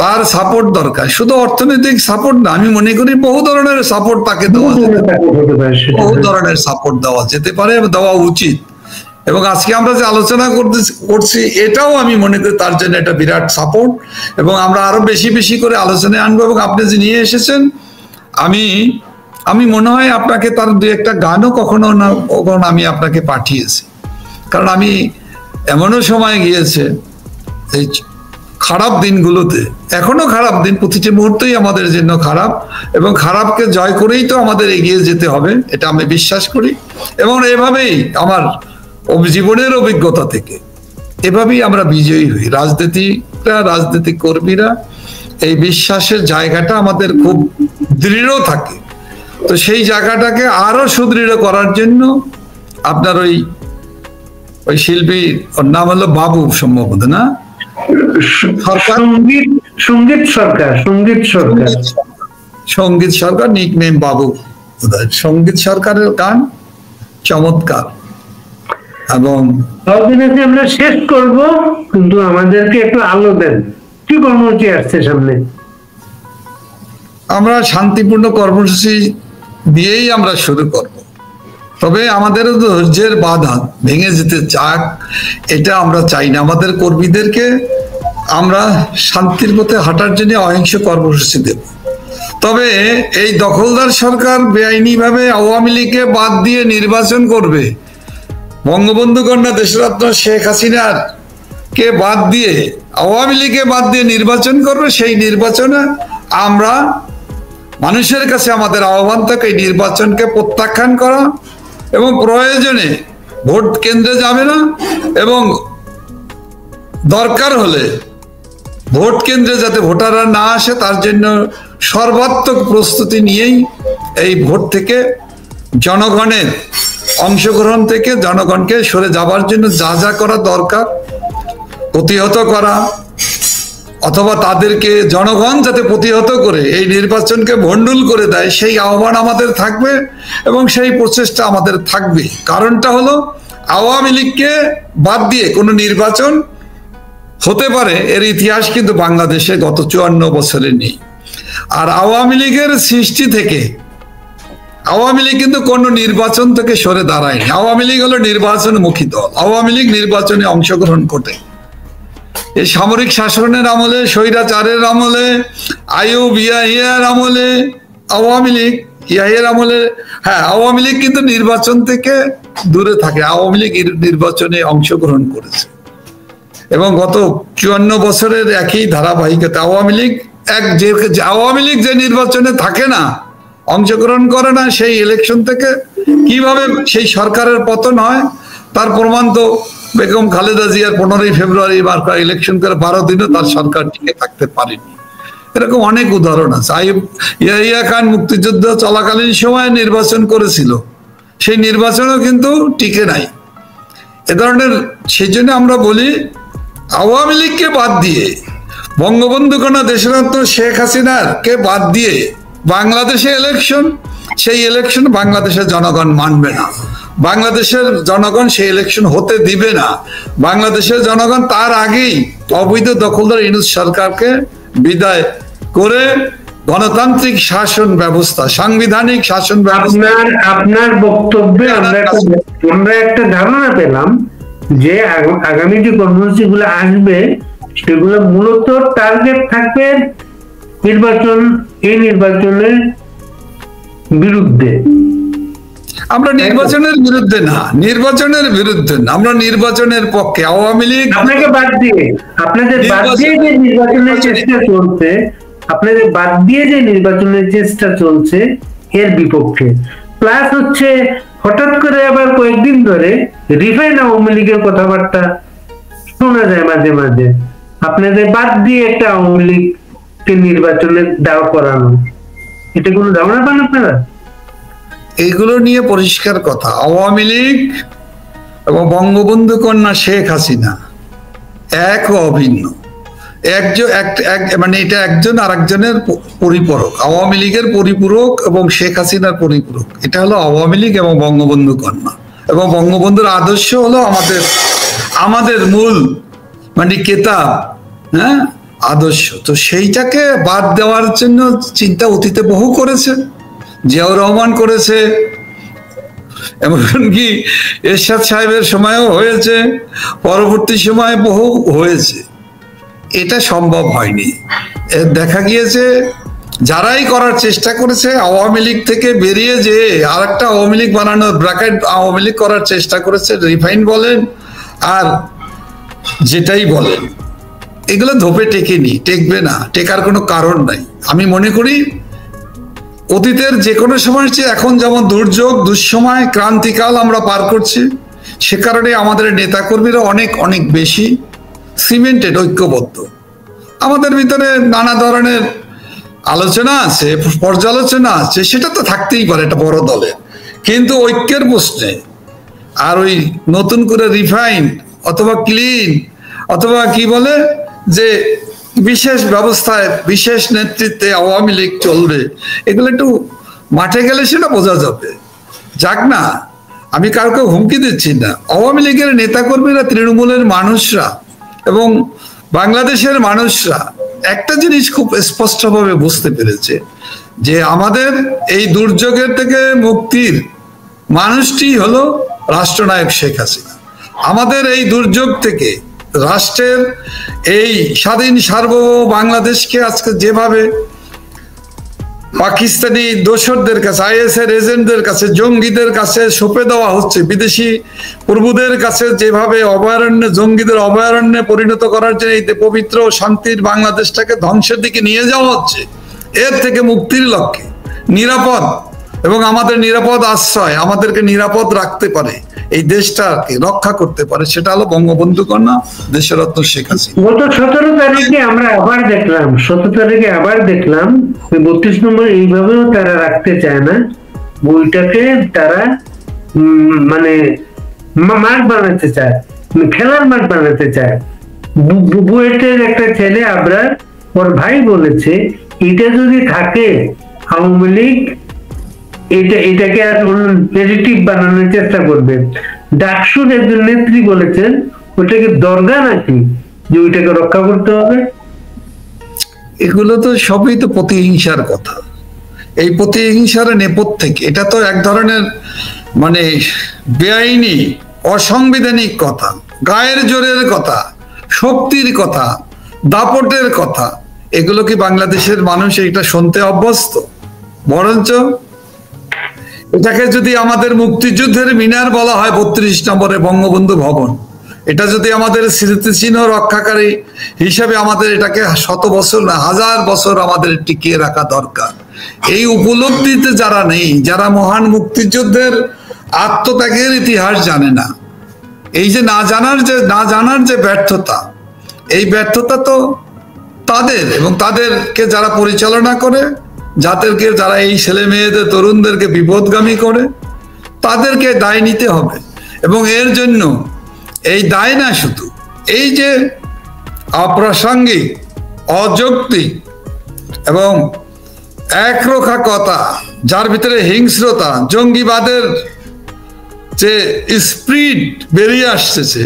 তার সাপোর্ট দরকার। শুধু অর্থনৈতিক সাপোর্ট না, আমি মনে করি বহু ধরনের সাপোর্ট তাকে দেওয়া যেতে পারে, বহু ধরনের সাপোর্ট দেওয়া যেতে পারে, দেওয়া উচিত। এবং আজকে আমরা যে আলোচনা করছি এটাও আমি মনে করি তার জন্য একটা বিরাট সাপোর্ট, এবং আমরা আরো বেশি বেশি করে আলোচনায় আনবো। এবং আপনি যে নিয়ে এসেছেন, আমি মনে হয় আপনাকে তার দু একটা গানও কখনো না কখনো আমি আপনাকে পাঠিয়েছি, কারণ আমি এমনও সময় গিয়েছে এই খারাপ দিনগুলোতে, এখনো খারাপ দিন, প্রতিটি মুহূর্তেই আমাদের জন্য খারাপ, এবং খারাপকে জয় করেই তো আমাদের এগিয়ে যেতে হবে, এটা আমি বিশ্বাস করি। এবং এভাবেই আমার জীবনের অভিজ্ঞতা থেকে এভাবেই আমরা বিজয়ী হই। রাজনীতিক কর্মীরা এই বিশ্বাসের জায়গাটা আমাদের খুব দৃঢ় থাকে, তো সেই জায়গাটাকে আরো সুদৃঢ় করার জন্য আপনার ওই শিল্পী, ওর নাম হলো বাবু সম্ভবত, না? সঙ্গীত সরকার, নিক নেম বাবু। সঙ্গীত সরকারের গান চমৎকার। এবং আমরা শেষ করব, কিন্তু আমাদেরকে একটু আলো দেন, কি কর্মসূচি আসছে সামনে? আমরা শান্তিপূর্ণ কর্মসূচি দিয়েই আমরা শুরু করব, তবে আমাদের ধৈর্যের বাঁধা ভেঙে যেতে চাক এটা আমরা চাই না। আমাদের কর্মীদেরকে আমরা শান্তির পথে হাঁটার জন্য অহিংস কর্মসূচি দেব। তবে এই দখলদার সরকার বেআইনি ভাবে আওয়ামী লীগকে বাদ দিয়ে নির্বাচন করবে, বঙ্গবন্ধু কন্যা দেশরত্ন শেখ হাসিনার কে বাদ দিয়ে, আওয়ামী লীগকে বাদ দিয়ে নির্বাচন করবে, সেই নির্বাচনে আমরা মানুষের কাছে আমাদের আহ্বান থাকে এই নির্বাচনকে প্রত্যাখ্যান করা, এবং প্রয়োজনে ভোট কেন্দ্রে যাবে না, এবং দরকার হলে ভোট কেন্দ্রে যাতে ভোটাররা না আসে তার জন্য সর্বাত্মক প্রস্তুতি নিয়েই এই ভোট থেকে, জনগণের অংশগ্রহণ থেকে জনগণকে সরে যাবার জন্য যা যা করা দরকার প্রতিহত করা, অথবা তাদেরকে জনগণ যাতে প্রতিহত করে এই নির্বাচনকে ভণ্ডুল করে দেয়, সেই আহ্বান আমাদের থাকবে এবং সেই প্রচেষ্টা আমাদের থাকবে। কারণটা হলো আওয়ামী লীগকে বাদ দিয়ে কোনো নির্বাচন হতে পারে এর ইতিহাস কিন্তু বাংলাদেশে গত 54 বছরে নেই। আর আওয়ামী লীগের সৃষ্টি থেকে আওয়ামী লীগ কিন্তু কোনো নির্বাচন থেকে সরে দাঁড়ায়নি। আওয়ামী লীগ হলো নির্বাচনমুখী দল। আওয়ামী লীগ নির্বাচনে অংশগ্রহণ করে এই সামরিক শাসনের আমলে, স্বৈরাচারের আমলে, আইয়ুব ইয়াহিয়ার আমলে, আওয়ামী লীগ ইয়াহিয়ার আমলে, হ্যাঁ আওয়ামী লীগ কিন্তু নির্বাচন থেকে দূরে থাকে। আওয়ামী লীগ নির্বাচনে অংশগ্রহণ করেছে এবং গত 54 বছরের একই ধারাবাহিকতা আওয়ামী লীগ যে নির্বাচনে থাকে না, অংশগ্রহণ করে না, সেই ইলেকশন থেকে কিভাবে সেই সরকারের পতন হয় তার প্রমাণ তো বেগম খালেদা জিয়ার 15 ফেব্রুয়ারি মার্কা ইলেকশন করে 12 দিনও তার সরকার টিকে থাকতে পারেনি। এরকম অনেক উদাহরণ আছে। আইয়ুব ইয়াহিয়া খান মুক্তিযুদ্ধ চলাকালীন সময়ে নির্বাচন করেছিল, সেই নির্বাচনও কিন্তু টিকে নাই। এ ধরনের, সেই জন্য আমরা বলি আওয়ামী লীগকে বাদ দিয়ে, বঙ্গবন্ধু কন্যা দেশরত্ন শেখ হাসিনার কে বাদ দিয়ে বাংলাদেশে ইলেকশন, সেই ইলেকশন বাংলাদেশের জনগণ মানবে না। বাংলাদেশের জনগণ সেই ইলেকশন হতে দিবে না। বাংলাদেশের জনগণ তার আগেই অবৈধ দখলদার ইউনূস সরকারকে বিদায় করে গণতান্ত্রিক শাসন ব্যবস্থা, সাংবিধানিক শাসন ব্যবস্থা। আপনার বক্তব্যে আমরা একটা ধারণা পেলাম যে আগামী যে কর্মসূচি গুলো আসবে সেগুলো মূলত টার্গেট থাকবে এই নির্বাচনের বিরুদ্ধে। আমরা নির্বাচনের বিরুদ্ধে না, আমরা নির্বাচনের পক্ষে। আওয়ামী লীগ আপনাদের বাদ দিয়ে যে নির্বাচনের চেষ্টা চলছে এর বিপক্ষে। প্লাস হচ্ছে হঠাৎ করে আবার কয়েকদিন ধরে রিফাইন আওয়ামী লীগের কথাবার্তা শোনা যায় মাঝে মাঝে। আপনাদের বাদ দিয়ে একটা আওয়ামী লীগকে নির্বাচনে দাঁড় করানো, এটা কোনো ধারণা পান আপনারা? এইগুলো নিয়ে পরিষ্কার কথা, আওয়ামী লীগ এবং বঙ্গবন্ধু কন্যা শেখ হাসিনা এক ও অভিন্ন। মানে এটা একজন আরেকজনের পরিপূরক, আওয়ামী লীগের পরিপূরক এবং শেখ হাসিনার পরিপূরক। এটা হলো আওয়ামী লীগ এবং বঙ্গবন্ধু কন্যা, এবং বঙ্গবন্ধুর আদর্শ হলো আমাদের মূল মানে কেতাব, হ্যাঁ, আদর্শ। তো সেইটাকে বাদ দেওয়ার জন্য চিন্তা অতীতে বহু করেছে, জিয়াউর রহমান করেছে, এমনকি এরশাদ সাহেবের সময়ও হয়েছে, পরবর্তী সময়ে বহু হয়েছে। এটা সম্ভব হয়নি। দেখা গিয়েছে যারাই করার চেষ্টা করেছে আওয়ামী লীগ থেকে বেরিয়ে যে আরেকটা আওয়ামী লীগ বানানোর ব্র্যাকেট আওয়ামী লীগ করার চেষ্টা করেছে, রিফাইন বলেন আর যেটাই বলেন, এগুলো ধোপে টেকেনি, টেকবে না, টেকার কোনো কারণ নাই। আমি মনে করি অতীতের যে কোনো সময় চেয়ে এখন যেমন দুর্যোগ, দুঃসময়, ক্রান্তিকাল আমরা পার করছি, সে কারণে আমাদের নেতাকর্মীরা অনেক অনেক বেশি সিমেন্টেড, ঐক্যবদ্ধ। আমাদের ভিতরে নানা ধরনের আলোচনা আছে, পর্যালোচনা আছে, সেটা তো থাকতেই পারে এটা বড় দলের, কিন্তু ঐক্যের প্রশ্নে আর ওই নতুন করে রিফাইন অথবা ক্লিন অথবা কি বলে যে বিশেষ ব্যবস্থায় বিশেষ নেতৃত্বে আওয়ামী লীগ চলবে, এগুলো একটু মাঠে গেলে সেটা বোঝা যাবে। যাক না, আমি কাউকে হুমকি দিচ্ছি না। আওয়ামী লীগের নেতাকর্মীরা, তৃণমূলের মানুষরা এবং বাংলাদেশের মানুষরা একটা জিনিস খুব স্পষ্টভাবে বুঝতে পেরেছে যে আমাদের এই দুর্যোগের থেকে মুক্তির মানুষটি হলো রাষ্ট্রনায়ক শেখ হাসিনা। আমাদের এই দুর্যোগ থেকে রাষ্ট্রের এই স্বাধীন সার্বভৌম বাংলাদেশকে আজকে যেভাবে পাকিস্তানি দোসরদের কাছে, আইএসের এজেন্টদের কাছে, জঙ্গিদের কাছে সঁপে দেওয়া হচ্ছে, বিদেশি প্রভুদের কাছে যেভাবে অভয়ারণ্যে, জঙ্গিদের অভয়ারণ্যে পরিণত করার জন্য এই পবিত্র শান্তির বাংলাদেশটাকে ধ্বংসের দিকে নিয়ে যাওয়া হচ্ছে, এর থেকে মুক্তির লক্ষ্যে নিরাপদ এবং আমাদের নিরাপদ আশ্রয়, আমাদেরকে নিরাপদ রাখতে পারে, এই দেশটাকে রক্ষা করতে পারে, সেটা হলো বঙ্গবন্ধু কন্যা দেশরত্ন শেখ হাসিনা। গত 17 তারিখে আমরা আবার দেখলাম, 17 তারিখে আবার দেখলাম 32 নম্বর এইভাবেও তারা রাখতে চায় না, বইটাকে তারা মানে মাঠ বানাতে চায়, খেলার মাঠ বানাতে চায়। বুয়েটের একটা ছেলে আবরার, ওর ভাই বলেছে এটা যদি থাকে আওয়ামী লীগ এটাকে আর নেগেটিভ বানানোর চেষ্টা করবে। ডাকসুর একজন নেত্রী বলেছেন ওটাকে দরগা নাকি, যে ওইটাকে রক্ষা করতে হবে। এগুলো তো সবই তো প্রতিহিংসার কথা। এই প্রতিহিংসার নেপথ্য থেকে এটা তো এক ধরনের মানে বেআইনি, অসাংবিধানিক কথা, গায়ের জোরের কথা, শক্তির কথা, দাপটের কথা। এগুলো কি বাংলাদেশের মানুষ এটা শুনতে অভ্যস্ত? বরঞ্চ এটাকে যদি আমাদের মুক্তিযুদ্ধের মিনার বলা হয় 32 নম্বরে বঙ্গবন্ধু ভবন, এটা যদি আমাদের স্মৃতিচিহ্ন রক্ষাকারী হিসেবে আমাদের এটাকে 100 বছর না 1000 বছর আমাদের টিকিয়ে রাখা দরকার। এই উপলব্ধিতে যারা নেই, যারা মহান মুক্তিযুদ্ধের আত্মত্যাগের ইতিহাস জানে না, এই যে না জানার যে ব্যর্থতা, এই ব্যর্থতা তো তাদের এবং তাদেরকে যারা পরিচালনা করে, যাদেরকে যারা এই ছেলে মেয়েদের তরুণদেরকে বিপদগামী করে, তাদেরকে দায় নিতে হবে। এবং এর জন্য এই দায় না শুধু এই যে অপ্রাসঙ্গিক, অযৌক্তিক এবং একরোখা কথা, যার ভিতরে হিংস্রতা, জঙ্গিবাদের যে স্পিরিট বেরিয়ে আসতেছে,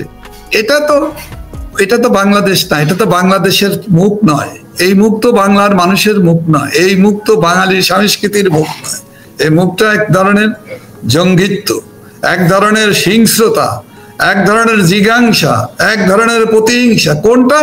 এটা তো বাংলাদেশ না, এটা তো বাংলাদেশের মুখ নয়, এই মুখ তো বাংলার মানুষের মুখ নয়, এই মুখ তো বাঙালির সংস্কৃতির মুখ নয়। এই মুখটা এক ধরনের জঙ্গিত্ব, এক ধরনের হিংস্রতা, এক ধরনের জিজ্ঞাসা, এক ধরনের প্রতিহিংসা। কোনটা?